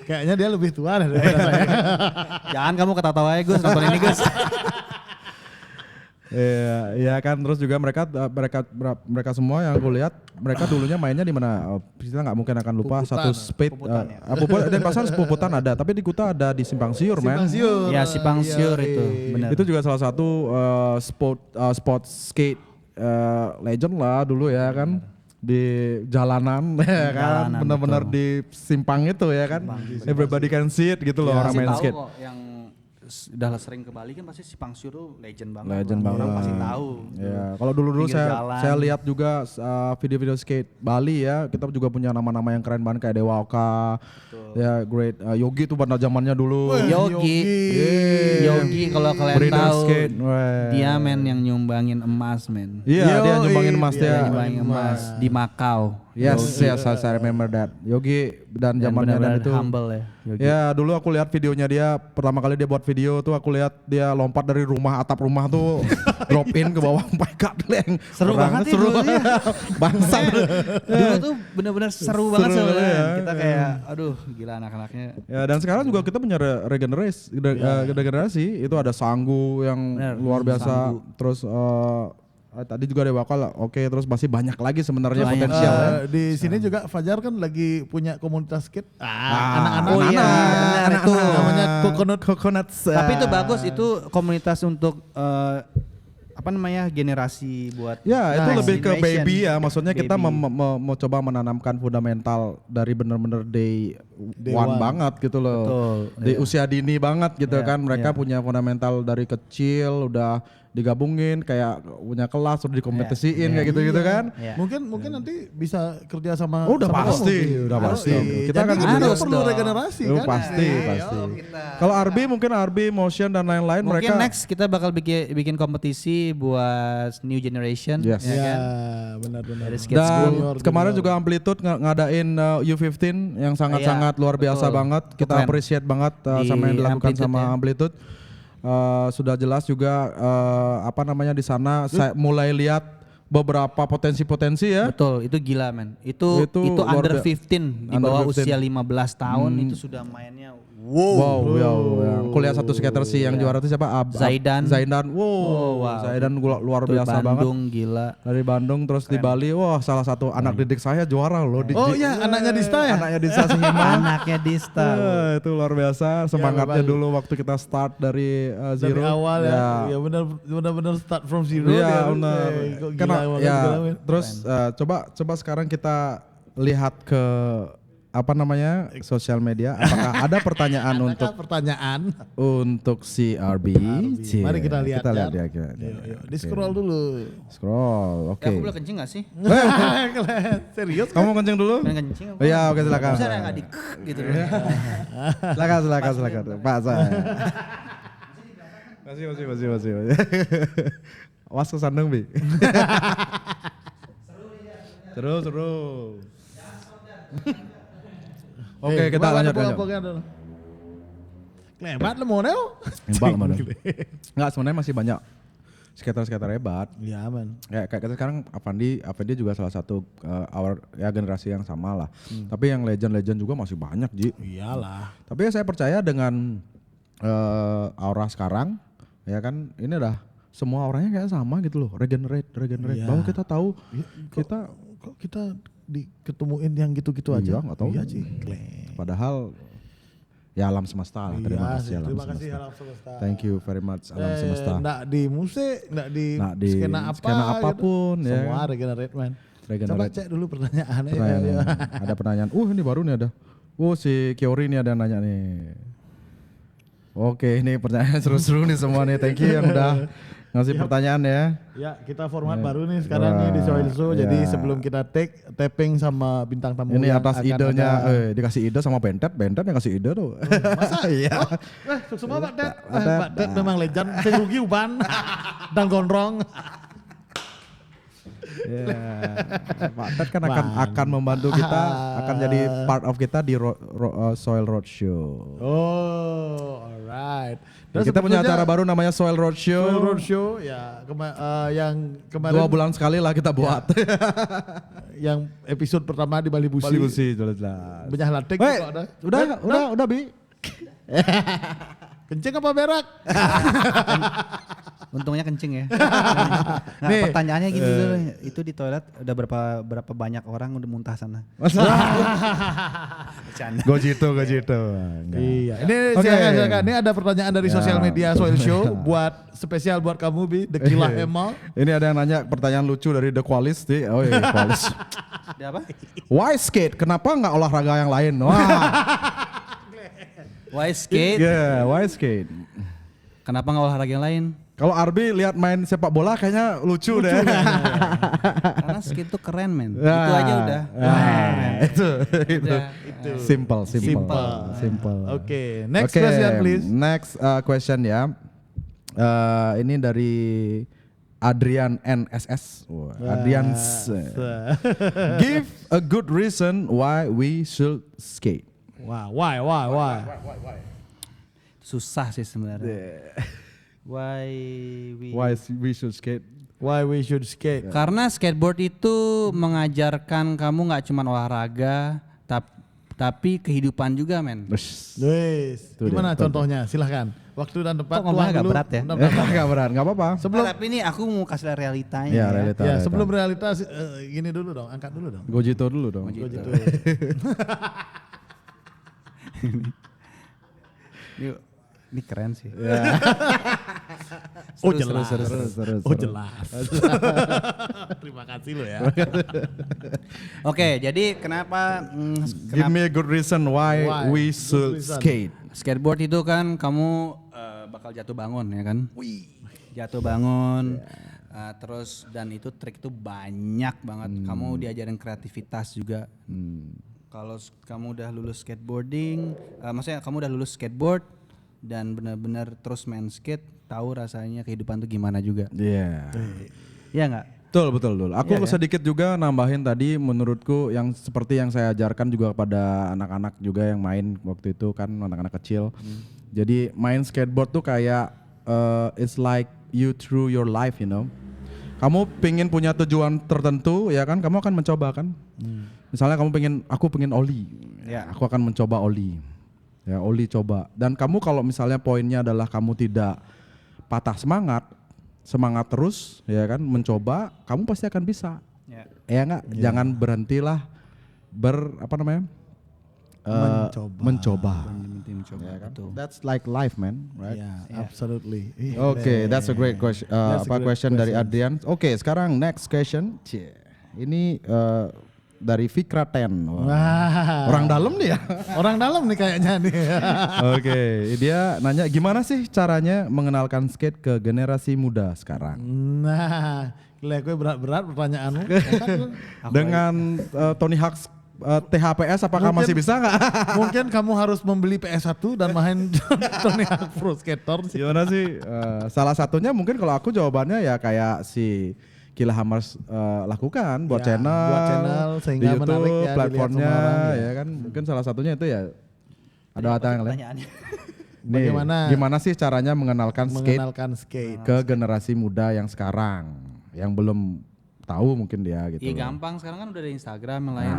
Kayaknya dia lebih tua daripada saya. Jangan kamu ketawa aja Gus, nonton ini Gus. Iya kan, terus juga mereka semua yang aku lihat mereka dulunya mainnya di mana? Kita nggak mungkin akan lupa Puputan, satu speed. Dan pasar Puputan ada, tapi di Kuta ada di Simpang Siur, men. Ya Simpang Siur itu, benar. Itu juga salah satu sport skate legend lah dulu ya kan. Di jalanan ya kan, benar-benar di simpang itu ya kan. Everybody can see it gitu loh orang main skate. Kok yang udah sering ke Bali kan pasti Simpang Siur tuh legend banget. Legend banget. Orang pasti tahu. Ya, kalau dulu Pinggir jalan. saya lihat juga video-video skate Bali ya, kita juga punya nama-nama yang keren banget kayak Dewa Oka, ya Great Yogi tuh pada zamannya dulu. Yogi kalau kalian Breeder tahu skate, dia men yang nyumbangin emas men. Iya, dia nyumbangin emas Dia dia. nyumbangin emas di Macau. Yes, I remember that. Yogi dan Dan zamannya dan benar-benar itu. humble ya. Yogi. Ya dulu aku lihat videonya dia, pertama kali dia buat video tuh aku lihat dia lompat dari atap rumah tuh drop in ke bawah. Oh my God, Leng. Seru banget ya seru dulu ya. Bangsat. Dulu tuh benar-benar seru banget Seru sebenarnya. ya. Kita kayak aduh gila anak-anaknya. Ya dan sekarang juga kita punya regenerasi itu ada Sanggu yang Bener, luar biasa. Sanggu. Terus tadi juga ada Wakal, oke, terus masih banyak lagi sebenarnya potensial ya. Di sini juga Fajar kan lagi punya komunitas skate. Anak-anak. Oh iya, benar itu. Namanya Coconut. Tapi itu bagus, itu komunitas untuk generasi buat Ya itu lebih ke generation. baby ya, maksudnya kita Baby. mau coba menanamkan fundamental dari bener-bener day one banget gitu loh. Betul, Di usia dini banget gitu Iya, kan, mereka punya fundamental dari kecil udah digabungin kayak punya kelas udah dikompetisiin kayak gitu-gitu kan. Iya. Mungkin nanti bisa kerja sama. Oh, udah sama pasti, kamu. udah Harus pasti. dong. Kita Jadi kan kita harus perlu dong. regenerasi Oh, kan. pasti. Kalau Arbi Motion dan lain-lain Mungkin mereka next kita bakal bikin kompetisi buat new generation. Yes. Ya Ya, kan? benar-benar. Dari skate dan school. kemarin juga Amplitude ngadain U15 yang sangat-sangat luar biasa betul. banget. Kita Keren. appreciate banget Di sama yang dilakukan Amplitude sama ya. Amplitude. Sudah jelas juga di sana saya mulai lihat beberapa potensi-potensi ya. Betul, itu gila men. Itu luar under biasa. 15 di Under bawah 15. usia 15 tahun itu sudah mainnya Wow. Aku lihat satu skater sih yang juara itu siapa? Zaidan. Wow. Zaidan luar Tuh, biasa banget. Bandung gila. Dari Bandung terus di Bali, wah salah satu anak didik saya juara loh di Oh iya, anaknya Dista ya? Anaknya Dista Sihima. Anaknya Dista. Itu luar biasa semangatnya Bali. dulu waktu kita start dari Dari zero. awal ya benar-benar start from zero. Iya dia. benar. Kok gila Karena banget, ya gila banget. terus coba sekarang kita lihat ke sosial media. Apakah ada pertanyaan untuk pertanyaan. si RB? Mari kita lihat. Kita lihat ya. ya. Yuk. Di scroll dulu. Scroll. Oke. Aku boleh kencing gak sih? Serius? Kamu kencing dulu? Pengen kencing aku. Iya, oke silakan. Bisa nggak di gitu. Silakan. Pak saya. Masih. Awas kesandung, Bi. Seru. Oke, kita lanjut. Lebat lu mau neo. Hebat mana? Enggak, sebenarnya masih banyak skater-skater hebat. Iya man. Kayak kita sekarang Avandi juga salah satu generasi yang sama lah. Tapi yang legend juga masih banyak, Ji. Iyalah. Tapi saya percaya dengan aura sekarang, ya kan, ini udah semua auranya kayak sama gitu loh, regenerate. Iya. Bahwa kita tahu kok kita ketemuin yang gitu-gitu aja. Iya, nggak tahu. Iya sih. Padahal ya alam semesta lah. Terima kasih alam terima semesta. kasih alam semesta. Thank you very much alam semesta. Nggak di musik, nggak di skena apapun gitu. ya. Semua regenerate man. Regenerate. Coba cek dulu pertanyaannya. Ada pertanyaan. Ini baru nih ada. Si Kiori nih ada yang nanya nih. Oke, ini pertanyaan seru-seru nih semua nih. Thank you yang udah ngasih pertanyaan ya. Ya, kita format baru nih sekarang nih di Soil Show. Jadi sebelum kita tapping sama bintang tamu Ini yang atas akan idenya, ada. dikasih ide sama Bentet yang kasih ide tuh. Masa? Iya. Semua Pak Ted. Pak Ted memang legend. Saya rugi uban. Dan gondrong. Pak Ted kan akan membantu kita, akan jadi part of kita di Soil Roadshow. Oh, alright. Dan Kita punya sebetulnya acara baru namanya Soil Roadshow. Soil Roadshow ya yang kemarin 2 bulan sekali lah kita buat. yang episode pertama di Bali Busi. Bali Busi jelas. Benyah latek Weh, juga ada. udah Bi. Kenceng apa berak? Untungnya kencing ya. Nah, Nih, pertanyaannya gini dulu, itu di toilet udah berapa banyak orang udah muntah sana? Bercanda. Gojito. Iya. Ini Oke. silakan. Ini ada pertanyaan dari sosial media Soil Show buat spesial buat kamu Bi, The Kilah Emal. Ini ada yang nanya pertanyaan lucu dari The Qualis nih. Oh iya, Qualis. Ada apa? Why skate? Kenapa nggak olahraga yang lain? Wah. Why skate? Yeah, why skate? Kenapa nggak olahraga yang lain? Kalau Arbi lihat main sepak bola kayaknya lucu deh. Karena skate tuh keren men. Itu aja udah. Itu. Udah. Simple. Oke, next question please. Next question ya. Ini dari Adrian NSS. Adrian. Give a good reason why we should skate. Why? Susah sih sebenarnya. Why we should skate? Why we should skate? Karena skateboard itu mengajarkan kamu nggak cuma olahraga, tapi kehidupan juga men. Wes. Itu Gimana dia. contohnya? Silahkan. Waktu dan tempat. Kok ngomongnya agak dulu. berat ya? Enggak berat, enggak apa-apa. Sebelum tapi ini aku mau kasih realitanya. Ya, Ya, realita. Ya, sebelum realitas gini dulu dong, angkat dulu dong. Gojito dulu dong. Gitu. Ini keren sih. Oh jelas. Seru. Oh jelas. Terima kasih lo ya. Oke, jadi kenapa Give me a good reason why we Good should reason. skate. skateboard itu kan kamu bakal jatuh bangun ya kan? Jatuh bangun. Terus dan itu trik itu banyak banget. Kamu diajarin kreativitas juga. Kalau kamu udah lulus skateboarding, maksudnya kamu udah lulus skateboard dan benar-benar terus main skate, tahu rasanya kehidupan tuh gimana juga. Iya. Iya nggak? Betul. Aku sedikit juga nambahin tadi, menurutku yang seperti yang saya ajarkan juga kepada anak-anak juga yang main waktu itu kan, anak-anak kecil. Jadi main skateboard tuh kayak it's like you through your life, you know. Kamu pengen punya tujuan tertentu ya kan, kamu akan mencoba kan. Misalnya aku pengen ollie, Ya. aku akan mencoba ollie. Ya ollie coba. Dan kamu kalau misalnya poinnya adalah kamu tidak patah semangat terus ya kan, mencoba, kamu pasti akan bisa. Ya. Ya enggak, jangan berhentilah mencoba. Mencoba. Ya kan? Betul. That's like life, man, right? Yeah, absolutely. Oke, that's a great question. That's a great Question dari question. Adrian. Oke, sekarang next question. Ini dari Fikra Ten. Wah. Orang dalam nih ya. Orang dalam nih kayaknya nih. Oke, dia nanya gimana sih caranya mengenalkan skate ke generasi muda sekarang? Nah, gila gue berat-berat pertanyaanmu. Dengan Tony Hawk's THPS apakah Mungkin- masih bisa nggak? Mungkin kamu harus membeli PS1 dan main Tony Hawk Pro Skater sih. Gimana sih? Salah satunya mungkin kalau aku jawabannya ya kayak si Killa Hammers lakukan buat Ya, channel, buat channel sehingga di YouTube, menarik ya, dilihat platformnya semua orang, ya kan. Mungkin salah satunya itu ya. Ada apa yang lain? Pertanyaannya. Nih, Bagaimana- gimana sih caranya mengenalkan skate Mengenalkan skate. ke generasi muda yang sekarang, yang belum tahu mungkin dia gitu. Iya loh. gampang, sekarang kan udah ada Instagram yang lain,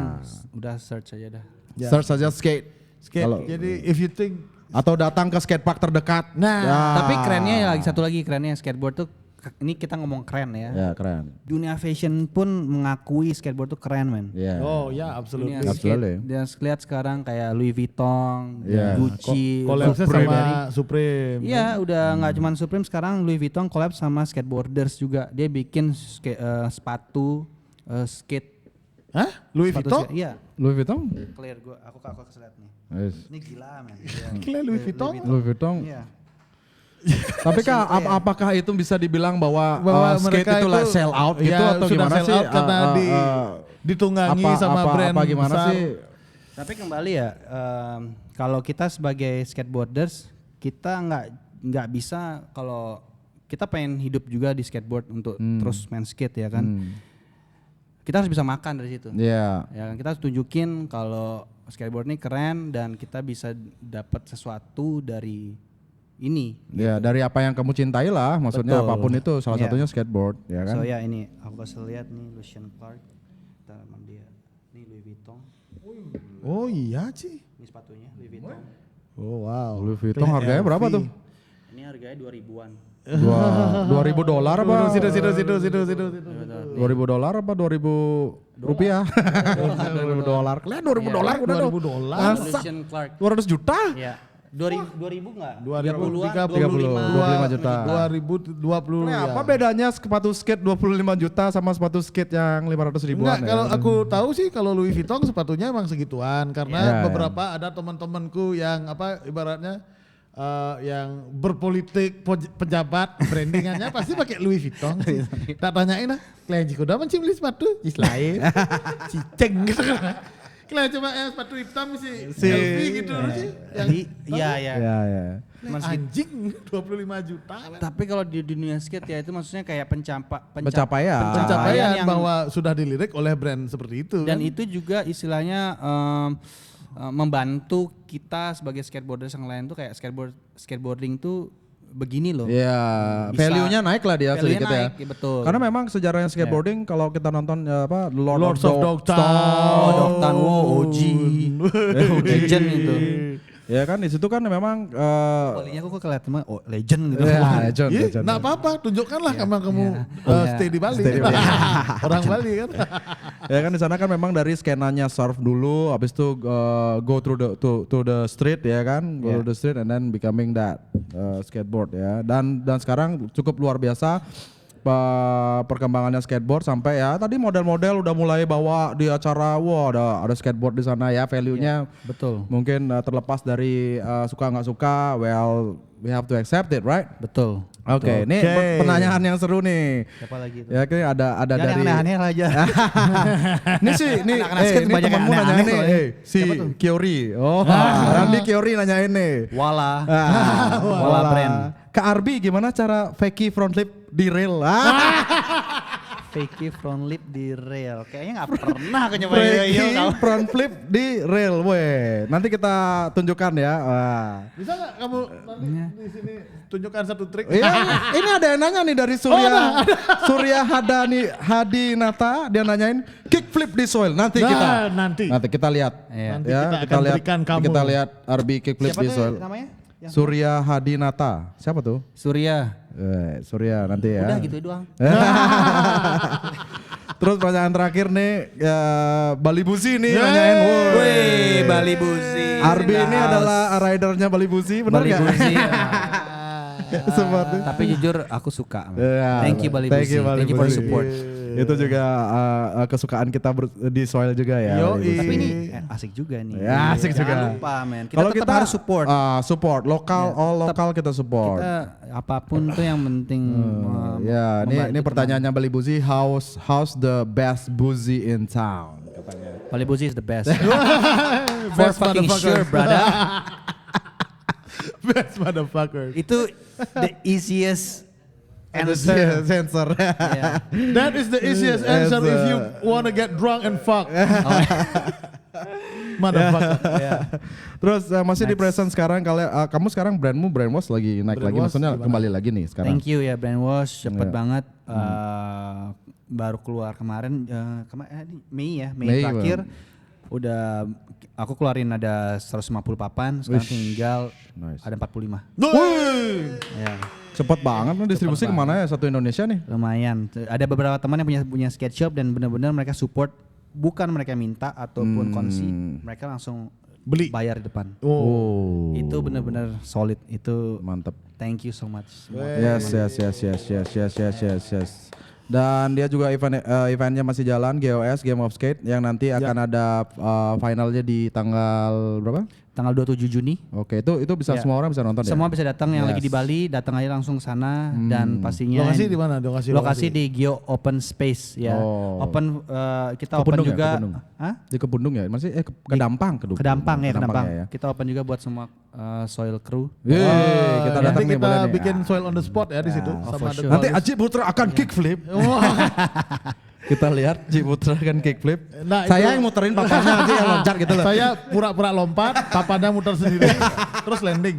udah search aja dah. Ya. Search saja skate. Skate. Kalau- Jadi if you think Atau datang ke skatepark terdekat. Nah, Ya. Tapi kerennya ya lagi satu lagi kerennya skateboard tuh, ini kita ngomong keren ya. Ya keren. Dunia fashion pun mengakui skateboard tuh keren men. Ya. oh ya absolutely. Dunia Absolutely. skate, dan lihat sekarang kayak Louis Vuitton, Yeah. Gucci, Collabsnya Supreme. sama Supreme. Iya udah nggak cuman Supreme, sekarang Louis Vuitton collab sama skateboarders juga. Dia bikin sepatu skate. Hah? Louis sepatu Vuitton? skate. Iya, Louis Vuitton? clear aku kasih lihat nih. Yes. Ini gila men. Gila Louis Vuitton. Louis Vuitton. Iya. Tapi apakah itu bisa dibilang bahwa, Bahwa skate mereka itu lah itu, sell out gitu ya, atau sudah gimana sell sih? out karena ditunggangi sama brand apa gimana besar. sih? Tapi kembali ya, kalau kita sebagai skateboarders, kita nggak bisa, kalau kita pengen hidup juga di skateboard untuk terus main skate ya kan. Kita harus bisa makan dari situ. Iya. Ya kan, kita harus tunjukin kalau skateboard ini keren dan kita bisa dapat sesuatu dari ini. Ya dari apa yang kamu cintai lah, maksudnya Betul. apapun itu, salah Iya. satunya skateboard, ya kan? So ya ini aku kasih lihat nih Lucien Clark, kita emang dia. Ini Louis Vuitton, Oh iya sih. ini sepatunya Louis Vuitton. Oh wow. Louis Vuitton harganya berapa tuh? Ini harganya 2000-an. $2.000 apa? Situ. $2.000 apa 2.000 rupiah? $2.000. Kalian $2.000 udah dong. $2.000. Masa? Lucien Clark. 200 juta? Ya. 2000 enggak? 2000, 25 juta. 2020 Nah, ya. apa bedanya sepatu skate 25 juta sama sepatu skate yang 500 ribuan? Enggak, kalau aku tahu sih kalau Louis Vuitton sepatunya emang segituan karena Ya, beberapa ada teman-temanku yang apa ibaratnya yang berpolitik pejabat brandingannya pasti pakai Louis Vuitton sih. Tak tanyain klien jika udah mencibli sepatu is lain ciceng gitu kan. Klien cuma sepatu hitam sih LV gitu sih yang Iya. Ya, ya. anjing 25 juta. Tapi kalau di dunia skate ya itu maksudnya kayak Pencapaian. Pencapaian yang- bahwa sudah dilirik oleh brand seperti itu. dan kan? itu juga istilahnya membantu kita sebagai skateboarders yang lain tuh kayak skateboarding tuh begini loh. Iya, Bisa- value-nya naik lah dia Value-nya sedikit ya. naik, ya, betul. Karena memang sejarahnya skateboarding kalau kita nonton apa Lords of Dogtown. Oh, Dogtown, OG. Legend itu. Ya kan di situ kan memang Kalinya aku kok kelihatan mah legend gitu. ya, legend, Iya, legend. nggak apa-apa, tunjukkanlah kamu Iya. stay di Bali. Stay di Bali. Orang Bali kan. Ya kan di sana kan memang dari skenanya surf dulu, habis itu go through the to the street ya kan, go to the street and then becoming that skateboard ya. Dan sekarang cukup luar biasa perkembangannya skateboard sampai ya tadi model-model udah mulai bawa di acara, wah ada skateboard di sana ya, value-nya Betul. mungkin terlepas dari suka nggak suka, well we have to accept it, right? Betul. Oke, ini pertanyaan yang seru nih. Siapa lagi itu? Ya ini ada Jangan dari yang aneh-aneh aja. ini sih, Anak-anak skate ini banyak yang temanmu nanya aneh-aneh nih, soalnya. si Kiori. Oh, Randy Kiori nanyain nih. Wala. Wala brand. Kak Arbi gimana cara fakey front flip di rail? Fakey front lip di rail. Kayaknya nggak pernah aku nyobain Fakey front flip di rail, weh. Nanti kita tunjukkan ya. Wah. Bisa nggak kamu nanti di sini tunjukkan satu trik? Iya, ini ada yang nanya nih dari Surya Hadinata, dia nanyain kickflip di soil. Nanti Nah, kita nanti kita lihat. Iya. Nanti kita akan berikan kamu. Kita lihat Arbi kickflip Siapa di tuh soil. namanya? Surya Hadinata. Siapa tuh? Surya. Surya nanti ya. Udah gitu doang. Terus pertanyaan terakhir nih, Bali Buzi nih nanyain. Wih, Bali Buzi. Arbi ini adalah ridernya Bali Buzi, benar Bali nggak? Buzi. Seperti. Tapi jujur aku suka. Man. Ya, Thank you Bali thank Buzi. you, Bali Thank you for the Buzi. support. Itu juga kesukaan kita di soil juga ya. Yoi. Bali Buzi. Tapi ini asik juga nih. Ya, asik juga. Jangan lupa men. Kita Kalau tetap harus support. Support lokal, all lokal kita support. Kita apapun tuh yang penting. Ya, ini membantu pertanyaannya Bali Buzi, how's the best Buzi in town katanya. Bali Busi is the best. For fucking sure, brother. Best motherfucker. Itu the easiest answer. Sensor. Yeah. That is the easiest answer if you wanna get drunk and fuck. Motherfucker. Terus masih di Next. present sekarang kamu sekarang brandmu Brainwash lagi naik lagi, Brainwash maksudnya gimana? kembali lagi nih sekarang. Thank you ya Brainwash, cepet Iya. banget. Baru keluar kemarin, Mei ya, Mei Mei, terakhir. Udah aku keluarin ada 150 papan, sekarang tinggal Nice. ada 45. Ya, Cepet banget nih distribusi kemana ya satu Indonesia nih? lumayan. Ada beberapa teman yang punya skate shop dan benar-benar mereka support, bukan mereka minta ataupun konsi, mereka langsung Beli. bayar di depan. Oh, Itu benar-benar solid. Itu mantep. thank you so much. semua Yes. Dan dia juga eventnya masih jalan, GOS Game of Skate yang nanti akan ada finalnya di tanggal berapa? Tanggal 27 Juni. Oke, itu bisa Ya. semua orang bisa nonton ya? Semua bisa datang yang lagi Yes. di Bali, datang aja langsung sana dan pastinya Lokasi di mana? Lokasi di Geo Open Space ya. Oh. Open kita open Kepundung ya, juga. Kepundung? Hah? Di Kebundung ya? Masih Kedampang, Kedampang ya, Kedampang. ya. Kita open juga buat semua soil crew. Yeay, kita datang Nanti nih kita boleh nih. bikin soil on the spot ya di situ. Oh, Sama for ada sure. Nanti Paulus. Aji Putra akan kickflip. Kita lihat Aji Putra akan kickflip. Nah, Saya itu- yang muterin papannya Aji yang loncat gitu loh. Saya pura-pura lompat, papannya muter sendiri, terus landing.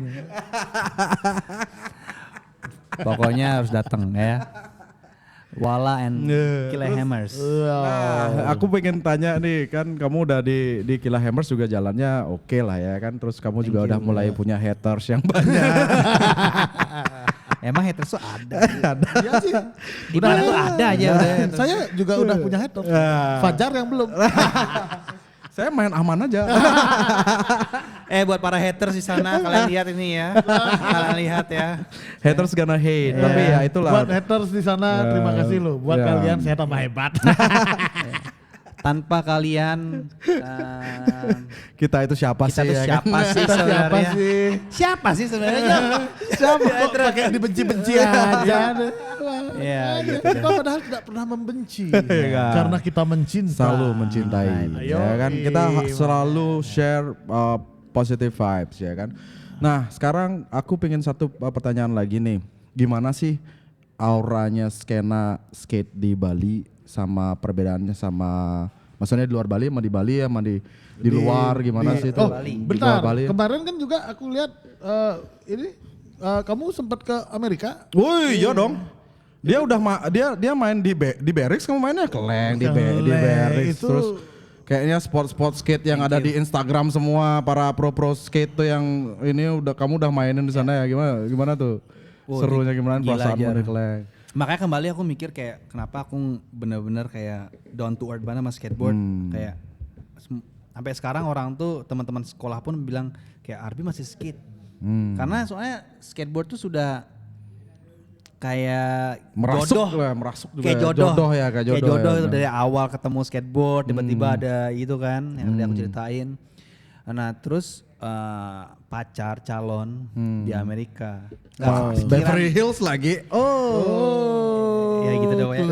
Pokoknya harus datang ya. Wala and Killer Hammers. Nah, aku pengen tanya nih, kan kamu udah di Killa Hammers juga jalannya oke lah ya kan. Terus kamu juga udah mulai punya haters yang banyak. Emang haters tuh ada. Iya sih. Di mana tuh ada aja udah haters. Saya juga udah punya haters. Fajar yang belum. Saya main aman aja. Buat para haters di sana kalian lihat ini ya. Kalian lihat ya. Haters gonna hate, tapi ya itulah. Buat haters di sana, terima kasih loh. Buat Ya. kalian saya tambah hebat. Tanpa kalian Kita itu siapa kita sih tuh ya siapa kan? sih Kita siapa sebenarnya? sih? Siapa sih sebenarnya? Siapa kok pakai dibenci-benci aja. Iya, gitu Kita padahal tidak pernah membenci. Iya. Karena kita mencinta. Selalu mencintai, Ayo, ya kan? Kita iya. selalu share positive vibes, ya kan? Nah, sekarang aku pengen satu pertanyaan lagi nih. Gimana sih auranya skena skate di Bali sama perbedaannya sama maksudnya di luar Bali sama di Bali sama di luar gimana sih itu? Oh, Bali. Di bentar. luar Bali. Kemarin kan juga aku lihat ini kamu sempat ke Amerika. Woi, iya dong. Dia udah dia main di Berix, kamu mainnya keleng di Keleng, Berix itu- terus kayaknya sport skate yang ada di Instagram semua para pro skate tuh yang ini kamu udah mainin di sana ya gimana tuh? Oh, Serunya gimana gila perasaanmu aja. di keleng? Makanya kembali aku mikir kayak kenapa aku bener-bener kayak down to earth banget sama skateboard. Kayak sampai sekarang orang tuh teman-teman sekolah pun bilang kayak Arbi masih skate. Karena soalnya skateboard tuh sudah kayak Merasuk jodoh. lah, merasuk juga. Kayak jodoh. ya, kayak jodoh. Kayak jodoh ya. itu dari awal ketemu skateboard tiba-tiba ada itu kan yang tadi aku ceritain. Nah terus pacar calon di Amerika. Nggak kepikiran. Beverly Hills lagi. Oh. Ya gitu dong ya.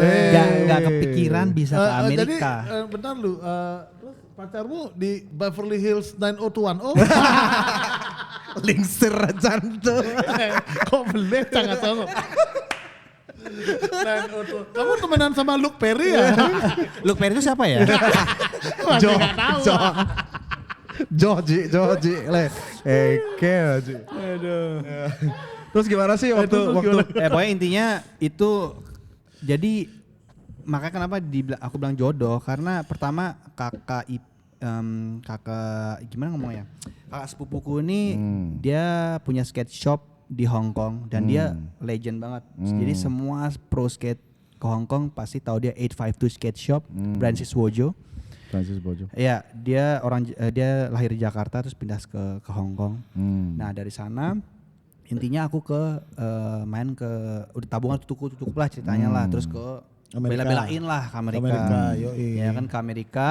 Nggak kepikiran bisa ke Amerika. Jadi bentar lu, terus pacarmu di Beverly Hills 90210. Lingsir jantung. Kok belet sangat sama. Kamu temenan sama Luke Perry ya? Luke Perry itu siapa ya? Masih nggak tahu. Joji, le. Eke, Joji. Aduh. Terus gimana sih waktu Pokoknya intinya itu jadi makanya kenapa aku bilang jodoh karena pertama kakak gimana ngomongnya? Kakak sepupuku ini dia punya skate shop di Hong Kong dan dia legend banget. Jadi semua pro skate ke Hong Kong pasti tahu dia 852 Skate Shop, Francis Wojo. Francis Bojo. Iya, dia dia lahir di Jakarta terus pindah ke Hong Kong. Nah, dari sana intinya aku main ke udah tabungan tutup lah ceritanya lah, terus ke Amerika. bela-belain lah ke Amerika. yoi. Ya kan ke Amerika.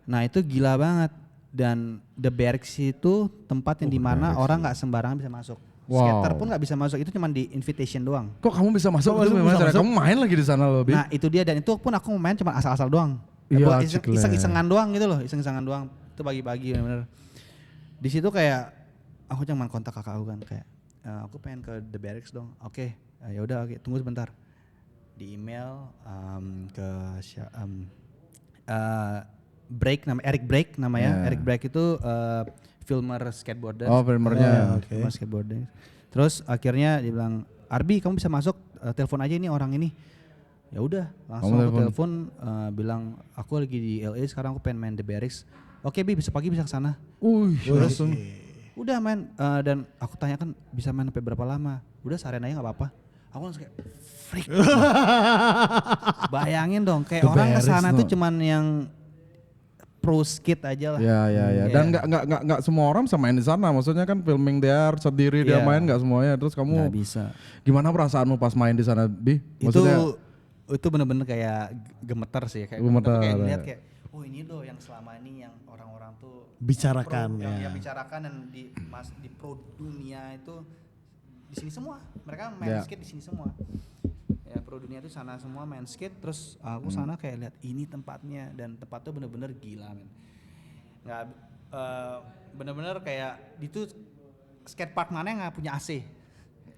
Nah, itu gila banget dan The Berks itu tempat yang dimana orang nggak sembarangan bisa masuk. Wow. Skater pun nggak bisa masuk, itu cuma di invitation doang. Kok kamu bisa masuk? Kok Itu kamu gimana bisa cara masuk? kamu main lagi di sana loh, Bi? Nah, itu dia dan itu pun aku main cuma asal-asal doang. Iya, Buat Cikle. iseng-isengan doang gitu loh, iseng-isengan doang. Itu pagi-pagi bener-bener. Di situ kayak aku cuman kontak kakak aku kan kayak aku pengen ke The Barracks dong. Oke, ya udah oke, tunggu sebentar. Di email ke Break nama Eric Break namanya. Yeah. Eric Break itu filmer skateboarder. Oh, filmernya. Oke. Filmer skateboarder. Terus akhirnya dia bilang, "Arbi, kamu bisa masuk, telepon aja ini orang ini." Ya udah, langsung Kamu aku telepon bilang, "Aku lagi di LA sekarang, aku pengen main The Barracks." "Oke, Bi, besok pagi bisa ke sana." Terus Udah main dan aku tanyakan bisa main sampai berapa lama. Udah seharian aja nggak apa-apa. Aku langsung kayak freak. Bayangin dong kayak The orang Barracks kesana no. tuh cuman yang pro skate aja lah. Ya. Iya. Dan nggak semua orang bisa main di sana. Maksudnya kan filming there sendiri dia Iya. main nggak semuanya. Terus kamu Nggak bisa. gimana perasaanmu pas main di sana, Bi? Maksudnya Itu bener-bener kayak gemeter sih, kayak Gemeter, kayak ya. ngeliat kayak oh ini loh yang selama ini yang orang-orang tuh Bicarakan, yang ya. bicarakan dan di pro dunia itu di sini semua. Mereka main Ya. skate di sini semua. Ya pro dunia itu sana semua main skate, terus aku sana kayak lihat ini tempatnya dan tempatnya bener-bener gila men. Nggak bener-bener kayak itu skatepark mana yang nggak punya AC.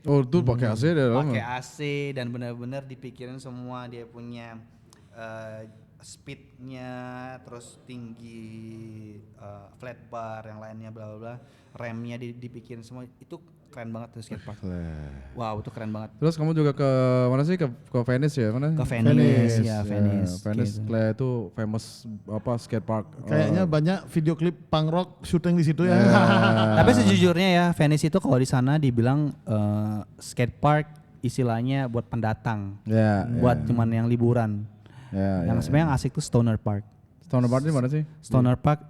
oh itu pakai AC deh. Pakai AC dan benar-benar dipikirin semua, dia punya speednya, terus tinggi, flat bar yang lainnya bla bla bla, remnya dipikirin semua. Itu keren banget tuh skatepark. Wow, itu keren banget. Terus kamu juga ke mana sih? Ke Venice ya? Mana? Ke Venice, ya, Venice, Venice gitu. Clay itu famous apa skatepark. Kayaknya banyak video klip punk rock syuting di situ ya. Tapi sejujurnya ya, Venice itu kalau di sana dibilang skatepark istilahnya buat pendatang, Ya. buat cuman yang liburan. Ya. Yang sebenarnya yang asik tuh Stoner Park. Stoner Park di mana sih? Stoner Park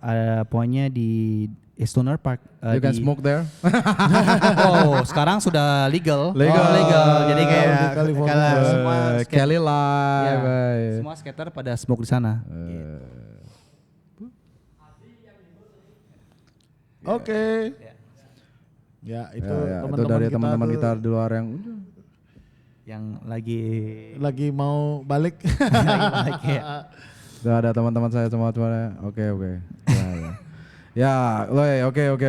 pokoknya di Stoner Park. You can smoke there. Oh, sekarang sudah legal. Legal. Oh, legal. Jadi kayak di California. kalau semua Kelly ya, Live. semua skater pada smoke di sana. Oke. Ya itu Ya, itu teman-teman dari kita teman-teman tuh kita di luar yang Yang lagi lagi mau balik. lagi ya. udah ada teman-teman saya semua. Oke. Ya,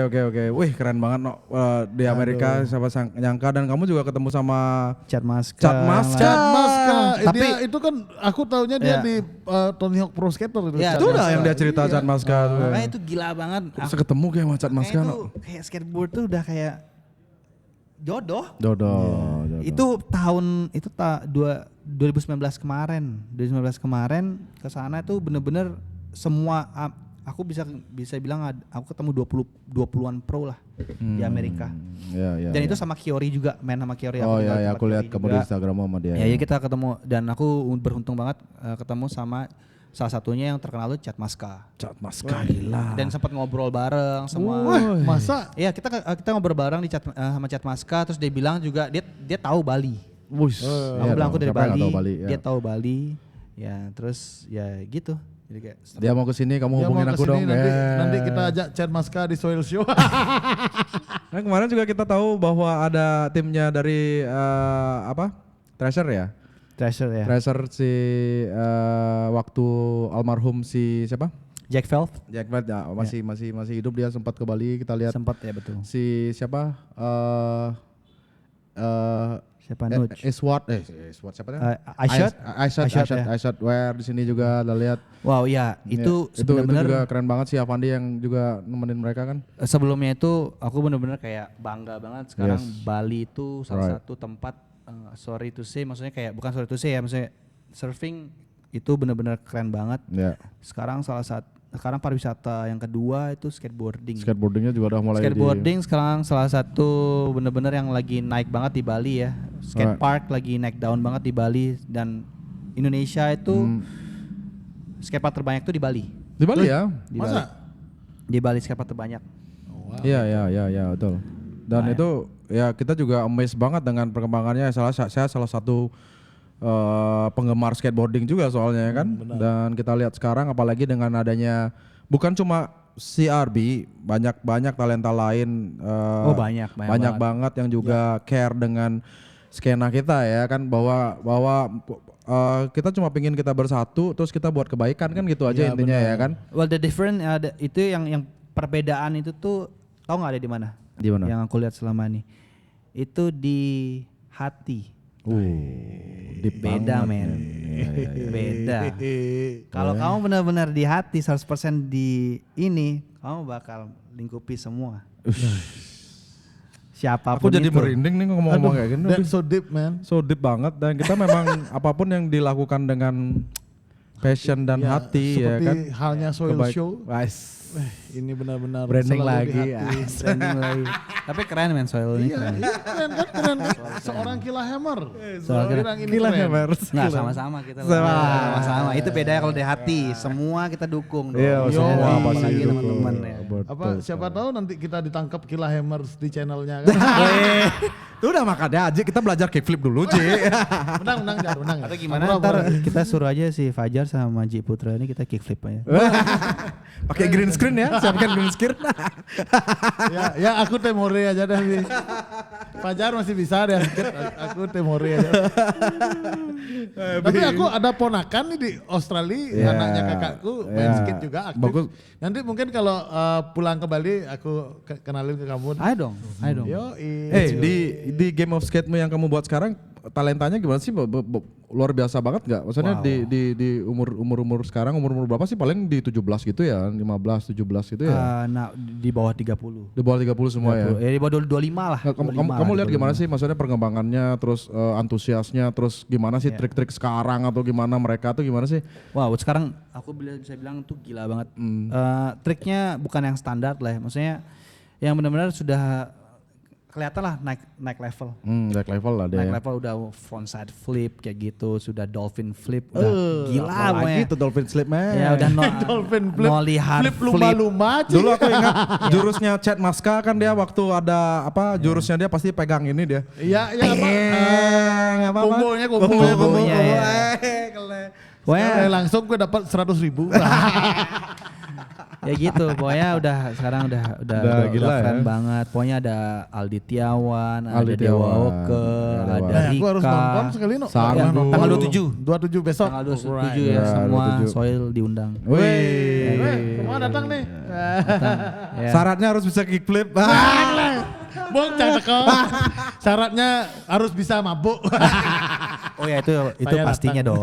oke. Wih, keren banget no. Di Amerika siapa nyangka, dan kamu juga ketemu sama Cat Maska. Cat Maska. Chad Maska, Tapi- dia itu kan aku taunya dia Ya. di Tony Hawk Pro Skater itu. Ya, Chad itu udah Maska. yang dia cerita Iya. Cat Maska tuh. Makanya itu gila banget. Bisa ketemu kayak sama Cat Maska Makanya no. itu kayak skateboard tuh udah kayak jodoh. Dodo. Itu tahun itu 2019 kemarin. 2019 kemarin ke sana tuh bener-bener semua aku bisa bilang aku ketemu 20-an pro lah di Amerika. Ya. Dan itu sama Kiori juga, main sama Kiori. Oh tinggal ya, tempat aku lihat Kiori kamu di juga. Instagram sama dia. Ya, kita ketemu dan aku beruntung banget ketemu sama salah satunya yang terkenal tuh Cat Maska. Cat Maska gila. Dan sempat ngobrol bareng semua. Wah, masa Iya, kita ngobrol bareng sama Cat Maska, terus dia bilang juga dia tahu Bali. Wush. Aku bilang aku dari Siapa yang Bali, nggak tahu Bali, ya. dia tahu Bali. Ya, terus ya gitu. Jadi kayak Dia mau kesini, kamu dia mau hubungin aku kesini, dong. nanti kita ajak Chad Maska di Soil Show. Nah, kemarin juga kita tahu bahwa ada timnya dari Treasure ya. Treasure ya. Treasure si waktu almarhum si siapa? Jack Velvet Jack White ya, masih hidup, dia sempat ke Bali, kita lihat sempat ya betul. si siapa? Siapa Nuj? Iswat siapa namanya? Aishot ya. Aishot Wear di sini juga ada lihat. Wow, ya itu itu juga benar-benar keren banget sih Avandi yang juga nemenin mereka kan. sebelumnya itu aku benar-benar kayak bangga banget sekarang Yes. Bali itu salah Right. satu tempat sorry to say, maksudnya kayak bukan sorry to say ya, maksudnya surfing itu benar-benar keren banget. Ya. Sekarang pariwisata yang kedua itu skateboarding. Skateboardingnya juga udah mulai Skateboarding sekarang salah satu bener-bener yang lagi naik banget di Bali ya. Skatepark lagi naik daun banget di Bali, dan Indonesia itu skatepark terbanyak tuh di Bali. di Bali ya. Di Masa? Bali. Di Bali skatepark terbanyak. Iya betul. Dan itu ya kita juga amazed banget dengan perkembangannya. Saya salah satu penggemar skateboarding juga soalnya kan. Dan kita lihat sekarang apalagi dengan adanya bukan cuma CRB, banyak talenta lain. Banyak banget yang juga care dengan skena kita ya kan, bahwa kita cuma pingin kita bersatu, terus kita buat kebaikan kan gitu aja intinya ya kan. Well, the different itu yang perbedaan itu tuh tau nggak ada di mana? Di mana? Yang aku lihat selama ini itu di hati. Deep Beda banget. men, beda. Kalau Iya. kamu benar-benar di hati 100% di ini, kamu bakal lingkupi semua. Siapapun Aku jadi itu. merinding nih ngomong-ngomong kayak gini. That's so deep man. So deep banget dan kita memang apapun yang dilakukan dengan passion dan Ya, hati ya seperti kan. halnya Soil Kebaik- Show. Wais. Ini benar-benar Branding selalu lagi, di hati. Branding lagi. Tapi keren men Soil ini. Iya, Keren. iya, keren kan, keren kan. Seorang Kila Hammer. Soal keren. Bilang ini Gila keren. Hammer. Nggak sama-sama kita. Sama. Sama-sama. Itu bedanya kalau di hati. Semua kita dukung dong. Iya, semua Yoi. pasti Apalagi dukung. teman-teman ya. Betul Apa siapa sekali. tahu nanti kita ditangkap Kila Hammers di channelnya kan. Itu udah makanya aja kita belajar kickflip dulu, Ci. menang Jar, menang. Atau gimana ntar kita suruh aja si Fajar sama Ji Putra ini kita kickflip aja. Pakai green screen ya, siapkan green screen. ya aku temore aja deh. Fajar masih bisa deh. Aku temore aja. Tapi aku ada ponakan nih di Australia, Ya, anaknya kakakku main ya. skate juga aktif. Bagus. Nanti mungkin kalau pulang ke Bali aku kenalin ke kamu. Ayo dong, ayo dong. Yo, Di game of skate yang kamu buat sekarang talentanya gimana sih? Luar biasa banget nggak? Maksudnya Wow. di umur sekarang umur berapa sih? Paling di 17 gitu ya, 15, 17 gitu ya. Nah di bawah 30. Di bawah 30 semua ya. Di bawah 25 lah. Nah, kamu 25 kamu lah, lihat 25. gimana sih maksudnya perkembangannya, terus antusiasnya, terus gimana sih trik-trik sekarang atau gimana mereka tuh gimana sih? Wow, sekarang aku bisa bilang tuh gila banget. Triknya bukan yang standar lah ya. Maksudnya yang benar-benar sudah kelihatan lah naik level. Naik level lah dia. Naik level udah frontside flip kayak gitu, sudah dolphin flip, udah gila Apalagi pokoknya. tuh dolphin slip man. Ya udah Dolphin flip, nollie hard flip lumba-lumba. Ci. Dulu aku ingat jurusnya Chad Maska kan dia waktu ada apa jurusnya dia pasti pegang ini dia. Iya, iya apa? Kumbonya. Kumbonya, ya. Pokoknya Langsung gue dapat 100.000. ya gitu, pokoknya sekarang udah gila ya. keren banget. Pokoknya ada Aldi Tiawan, ada Aldi Dewa Tiawan, Oke, ada ada Dewa. Aku harus nonton Rika. sekali no. Sanggup. Ya, tanggal 27. 27 besok. Tanggal 27 Alright. ya, Ya, semua 27. Soil diundang. Wih. Semua datang nih. Ya. Syaratnya harus bisa kickflip. Bong cakep. Syaratnya harus bisa mabuk. Oh ya itu Saya pastinya datang. dong.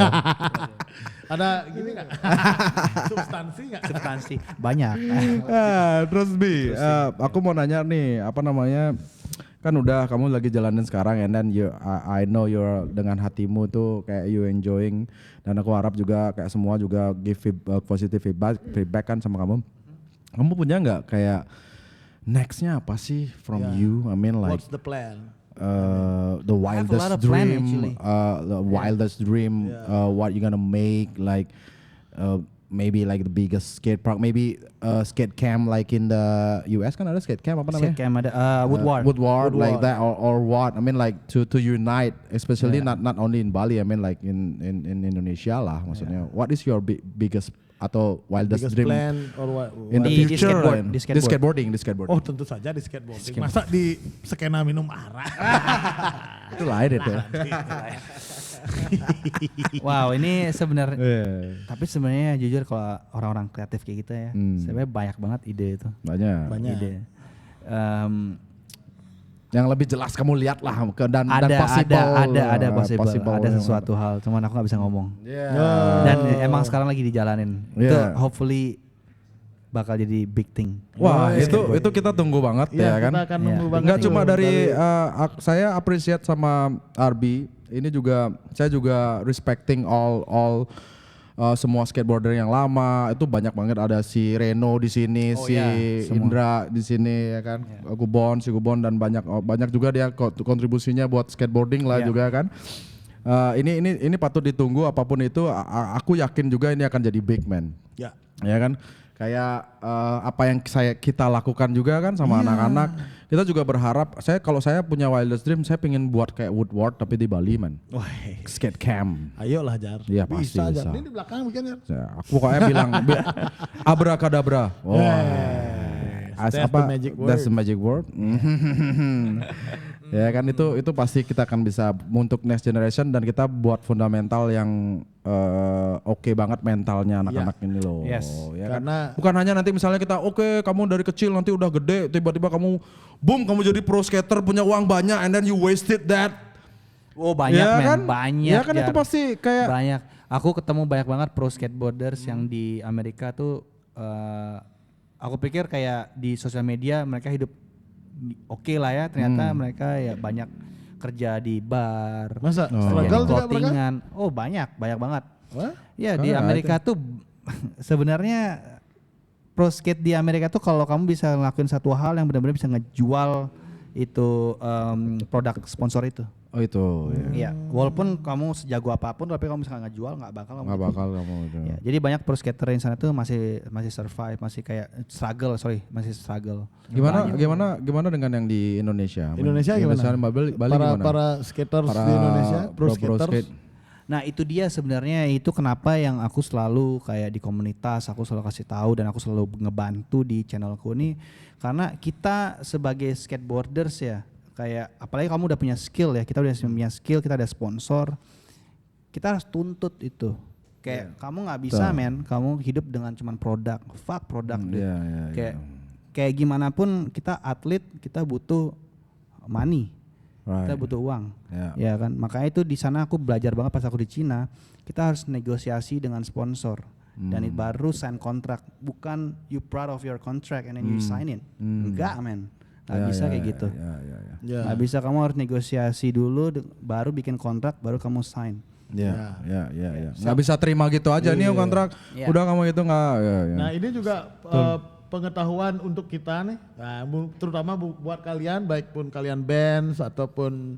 Ada gini nggak? Substansi nggak? Substansi banyak. Terus Bi, aku mau nanya nih, apa namanya? Kan udah kamu lagi jalanin sekarang and then I know you're dengan hatimu tuh kayak you enjoying dan aku harap juga kayak semua juga give positive feedback kan sama kamu. Kamu punya nggak kayak nextnya apa sih from you? I mean like What's the plan? the wildest lot of plan, dream, actually. the wildest dream, what you gonna make, like maybe like the biggest skate park, maybe skate camp like in the US kan ada skate camp apa namanya? Skate camp ada Woodward. Woodward, like that, or what? I mean like to unite, especially not only in Bali. I mean like in Indonesia lah, maksudnya. What is your biggest atau wildest Biggest dream plan or what? in the Di future? skateboard, and- di Di skateboarding. Oh tentu saja di skateboarding. Masa di skena minum arak? Itu lain itu. Wow, ini sebenarnya Yeah. tapi sebenarnya jujur kalau orang-orang kreatif kayak kita ya, sebenarnya banyak banget ide itu. Banyak. Ide. Yang lebih jelas kamu lihat lah dan Ada possible. ada possible, ada yang- sesuatu hal, cuman aku nggak bisa ngomong. Yeah. Dan emang sekarang lagi dijalanin. Itu Yeah. hopefully bakal jadi big thing. Wah, itu kita tunggu banget ya kan. Kita akan nunggu Iya. banget. Enggak tuh cuma dari saya appreciate sama Arbi. Ini juga saya juga respecting all semua skateboarder yang lama. Itu banyak banget, ada si Reno di sini, si Indra di sini ya kan. Gubon dan banyak juga dia kontribusinya buat skateboarding lah juga kan. Ini patut ditunggu apapun itu. Aku yakin juga ini akan jadi big man. Ya. Ya kan, kayak apa yang kita lakukan juga kan sama anak-anak. Kita juga berharap, kalau saya punya wildest dream, saya pengen buat kayak Woodward tapi di Bali man, Wah, skate camp. ayolah Jar. Iya, pasti bisa. Jar. Ini di belakang bikin Jar. Ya, aku pokoknya bilang abrakadabra. Wah. That's the magic word. That's the magic word. Ya kan itu pasti kita akan bisa untuk next generation dan kita buat fundamental yang oke banget mentalnya anak-anak ini loh. Yes. Ya kan? Karena- Bukan hanya nanti misalnya kita oke kamu dari kecil nanti udah gede tiba-tiba kamu boom kamu jadi pro skater punya uang banyak and then you wasted that. Oh banyak Ya men, kan? banyak. Ya kan itu Jar. pasti kayak Banyak. Aku ketemu banyak banget pro skateboarders yang di Amerika tuh. Aku pikir kayak di sosial media mereka hidup oke lah ya. Ternyata mereka ya banyak kerja di bar. Masa kerja di struggle juga mereka? clothingan. Oh banyak banget. Wah? Ya di Nggak Amerika tuh sebenarnya pro skate di Amerika tuh kalau kamu bisa ngelakuin satu hal yang benar-benar bisa ngejual itu produk sponsor itu. oh itu ya. Iya, walaupun kamu sejago apapun tapi kamu bisa nggak ngejual nggak bakal kamu. Nggak bakal kamu itu. Ya, jadi banyak pro skater yang sana tuh masih survive, masih kayak masih struggle. Gimana dengan yang di Indonesia? Indonesia gimana? Bali para gimana? para skaters Para di Indonesia, pro pro skaters. skate. Nah itu dia sebenarnya itu kenapa yang aku selalu kayak di komunitas aku selalu kasih tahu dan aku selalu ngebantu di channelku ini karena kita sebagai skateboarders ya kayak apalagi kamu udah punya skill ya kita udah punya skill kita ada sponsor kita harus tuntut itu kayak kamu nggak bisa men kamu hidup dengan cuman produk dude. Iya. Kayak gimana pun kita atlet kita butuh money. Right. Kita butuh uang, Ya. ya kan. Makanya itu di sana aku belajar banget pas aku di Cina. Kita harus negosiasi dengan sponsor dan itu baru sign kontrak. Bukan you proud of your contract and then you sign it. Enggak, men. Nggak bisa kayak gitu. Ya. Ya. Nggak bisa kamu harus negosiasi dulu, baru bikin kontrak, baru kamu sign. Ya. Nggak bisa terima gitu aja nih kontrak. Iya. Udah kamu itu nggak. Ya. Nah ini juga pengetahuan untuk kita nih, nah, terutama buat kalian, baik pun kalian bands ataupun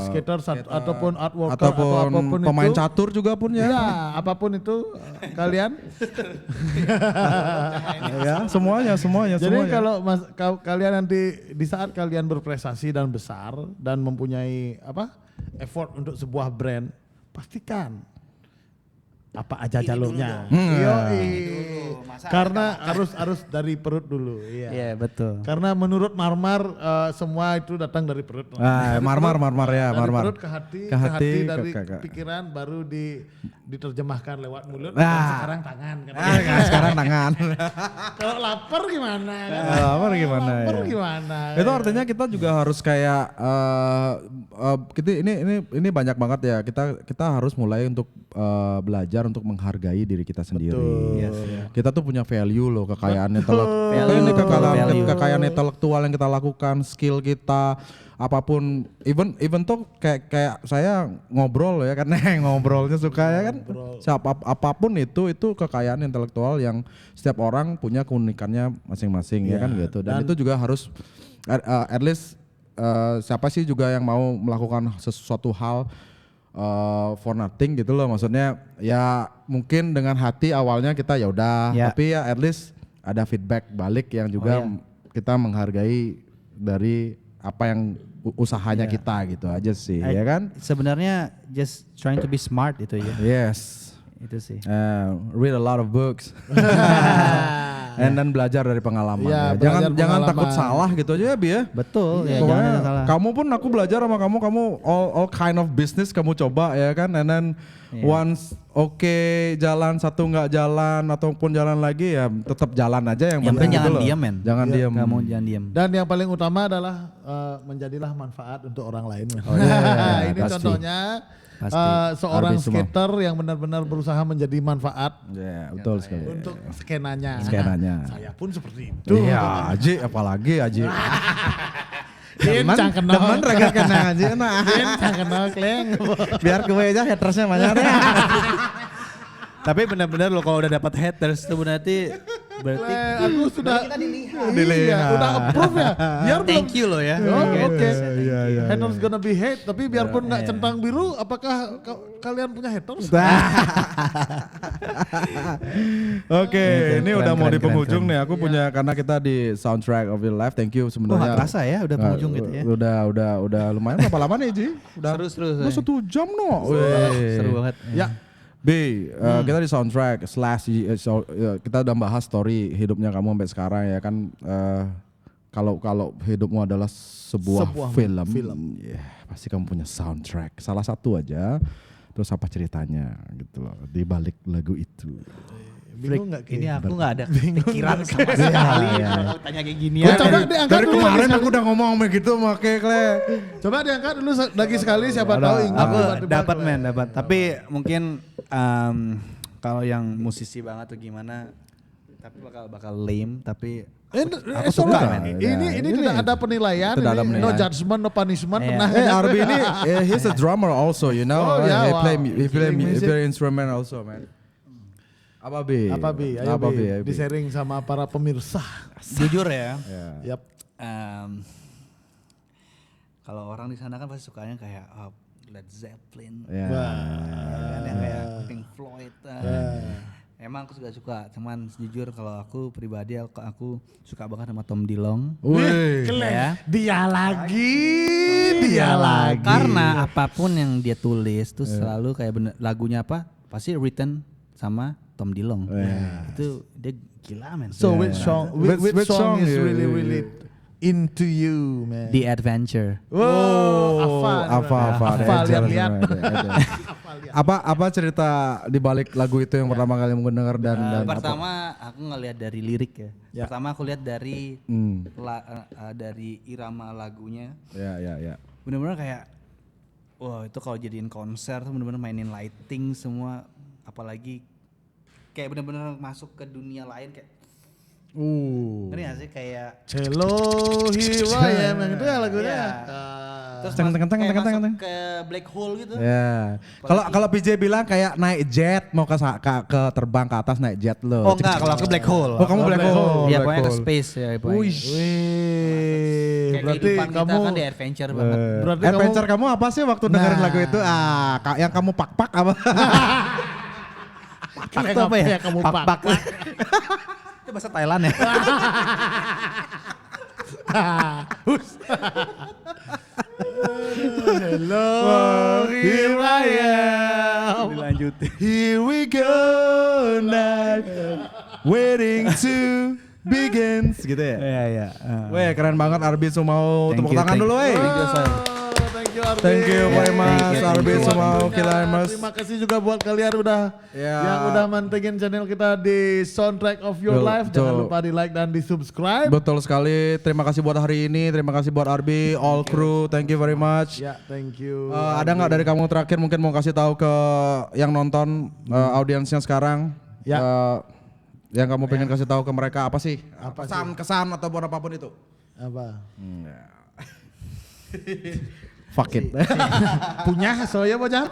skaters ataupun artworker atau Ataupun apapun pemain itu. catur juga pun ya. Ya, apapun itu kalian. Ya, semuanya. Jadi kalau kalian nanti di saat kalian berprestasi dan besar dan mempunyai effort untuk sebuah brand, pastikan apa aja jalurnya. Yoi. Karena harus dari perut dulu. Iya. Iya, betul. Karena menurut Marmar semua itu datang dari perut. marmar ya, Dari marmar. perut ke hati, Ke hati, dari ke- pikiran baru diterjemahkan lewat mulut. Nah. Dan sekarang tangan. Kan? Sekarang tangan. Kalau lapar gimana? Kan? Lapar gimana Lapar ya? gimana? Itu artinya kita juga harus kayak ini banyak banget ya. Kita harus mulai untuk belajar untuk menghargai diri kita sendiri. Kita tuh punya value loh, kekayaan kekayaan intelektual yang kita lakukan, skill kita, apapun, even tuh kayak saya ngobrol ya kan, ngobrolnya suka ya kan. Apapun itu kekayaan intelektual yang setiap orang punya keunikannya masing-masing ya kan gitu. Dan itu juga harus at least siapa sih juga yang mau melakukan sesuatu hal for nothing gitu loh, maksudnya ya mungkin dengan hati awalnya kita ya udah, tapi ya at least ada feedback balik yang juga kita menghargai dari apa yang usahanya kita gitu aja sih, ya kan? Sebenarnya just trying to be smart itu ya. Yes. Itu sih. Read a lot of books. And then belajar dari pengalaman. Ya, Ya. belajar Jangan takut pengalaman. salah gitu aja ya, Bi ya. Betul, ya Pokoknya jangan salah. kamu pun aku belajar sama kamu all kind of business kamu coba ya kan, and then once jalan satu nggak jalan ataupun jalan lagi ya tetap jalan aja yang Yang penting penting gitu jangan loh. diam, men. Jangan diam. Kamu jangan diam. Dan yang paling utama adalah menjadilah manfaat untuk orang lain. Ini pasti. contohnya Pasti. seorang Arbi semua. skater yang benar-benar berusaha menjadi manfaat Ya, betul sekali. untuk skenanya. Skenanya. Saya pun seperti itu. Iya, Aji apalagi Aji. Demen Demen raga kena Aji nah. Demen kenal kleng. Biar gue aja hatersnya banyak ya. Tapi benar-benar lo kalau udah dapat haters tuh berarti Aku sudah Dilihat. Iya, udah approve ya. Biar belum thank you lo ya. Oh, oke. Iya. Haters gonna be hate, tapi biarpun nggak centang biru, apakah kalian punya haters? Oke, ini Keren, udah mau keren, di penghujung keren. nih. Aku punya karena kita di soundtrack of your life. Thank you Oh, sebenarnya. nggak kerasa ya udah penghujung gitu ya. Udah lumayan berapa lama nih Ji? Udah Seru. udah 1 jam no. Seru banget. Ya, B, kita di soundtrack / kita udah bahas story hidupnya kamu sampai sekarang ya kan. kalau hidupmu adalah sebuah film, film. ya pasti kamu punya soundtrack. Salah satu aja. Terus apa ceritanya gitu loh di balik lagu itu. Bingung nggak? Ini aku nggak ada pikiran sama sekali. Kalau tanya kayak gini ya. Coba diangkat Dari dulu kemarin lagi aku udah ngomong begitu makanya Kle. Coba diangkat dulu lagi sekali siapa tahu ingat. Aku tiba-tiba dapat Kle. men, dapat. Tapi mungkin kalau yang musisi banget tuh gimana? Tapi bakal lame. Tapi Aku suka, men. men. Ini tidak ada penilaian. Tidak ada Ini no penilaian. judgment, no punishment. Iya. Nah, Arby ini he's a drummer also, you know. Oh, yeah, he play music. instrument also, man. Apa Bi? apa Bi? Ayo Apa Bi, Bi? di sharing sama para pemirsa. jujur ya, Yap. kalau orang di sana kan pasti sukanya kayak Led Zeppelin, Ya. kan yang kayak Pink Floyd. Emang aku suka, cuman jujur kalau aku pribadi aku suka banget sama Tom DeLonge. Wih. Ya. Dia lagi. Karena apapun yang dia tulis tuh selalu kayak bener, lagunya apa pasti written sama Tom DeLonge. Itu dia gila men. So which song? Which song is you- really into you, man? The Adventure. Wow, hafal lihat-lihat. Apa cerita di balik lagu itu yang pertama kali mungkin dengar dan Pertama aku ngelihat dari lirik ya. Ya. Pertama aku lihat dari Hmm. dari irama lagunya. Ya. Bener-bener kayak wah itu kalau jadiin konser tuh bener-bener mainin lighting semua, apalagi kayak bener-bener masuk ke dunia lain kayak ngerti gak sih kayak Cello Hiwayam yang itu ya lagunya. Iya. Ah. terus Teng, kayak teng, teng, teng, masuk teng. ke black hole gitu. Ya. Kalau PJ bilang kayak naik jet mau ke terbang ke atas naik jet lo. Oh enggak, kalau aku black hole. Oh kamu black hole. Iya Black pokoknya ke hole. space ya pokoknya. Wih. Wih, Kayak berarti kehidupan kita kamu kan di adventure banget. berarti Adventure kamu apa sih waktu dengerin Nah. lagu itu? Yang kamu pak-pak apa? Pak itu apa ya? Kamu Pak. Itu bahasa Thailand ya. Hello, here I am. Dilanjutin. Here we go night waiting to begin gitu ya. Iya. Weh keren banget Arbi Sumau, tepuk tangan dulu weh. Thank you Arbi. Thank you very much Arbi Sumau Tentunya. Kilaimers. Terima kasih juga buat kalian Ya. yang udah mantengin channel kita di Soundtrack of Your Betul, Life. Jangan betul. lupa di like dan di subscribe. Betul sekali. Terima kasih buat hari ini. Terima kasih buat Arbi, all crew. Thank you very much. Ya, thank you. Ada nggak dari kamu terakhir mungkin mau kasih tahu ke yang nonton audiensnya sekarang? Ya. Yang kamu pengen kasih tahu ke mereka apa sih? Apa Kesan ataupun apapun itu. Apa? Fuck it. Punya saya mau jar?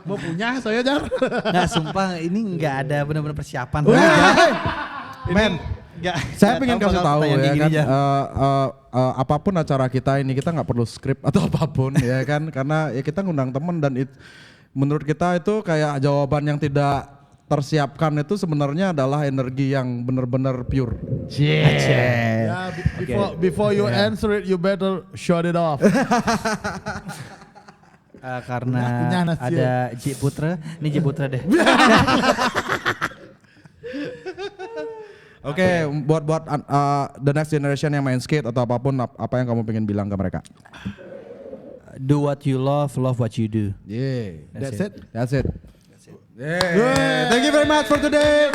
Mau punya saya jar? Nggak sumpah ini nggak ada benar-benar persiapan. Men, Nggak. saya pengen Nggak kasih bakal tahu tanya ya kayak gini kan, aja. apapun acara kita ini kita nggak perlu skrip atau apapun ya kan, karena ya kita ngundang temen dan menurut kita itu kayak jawaban yang tidak tersiapkan itu sebenarnya adalah energi yang benar-benar pure. Ya, before you answer it, you better shut it off. Karena Punya nasi. ada J Putra, ini J Putra deh. Oke, buat the next generation yang main skate atau apapun, apa yang kamu pengen bilang ke mereka? Do what you love what you do. Yeah, That's it. that's it. Yeah. Thank you very much for today.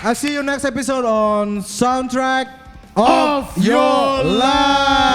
I see you next episode on Soundtrack of Your Life.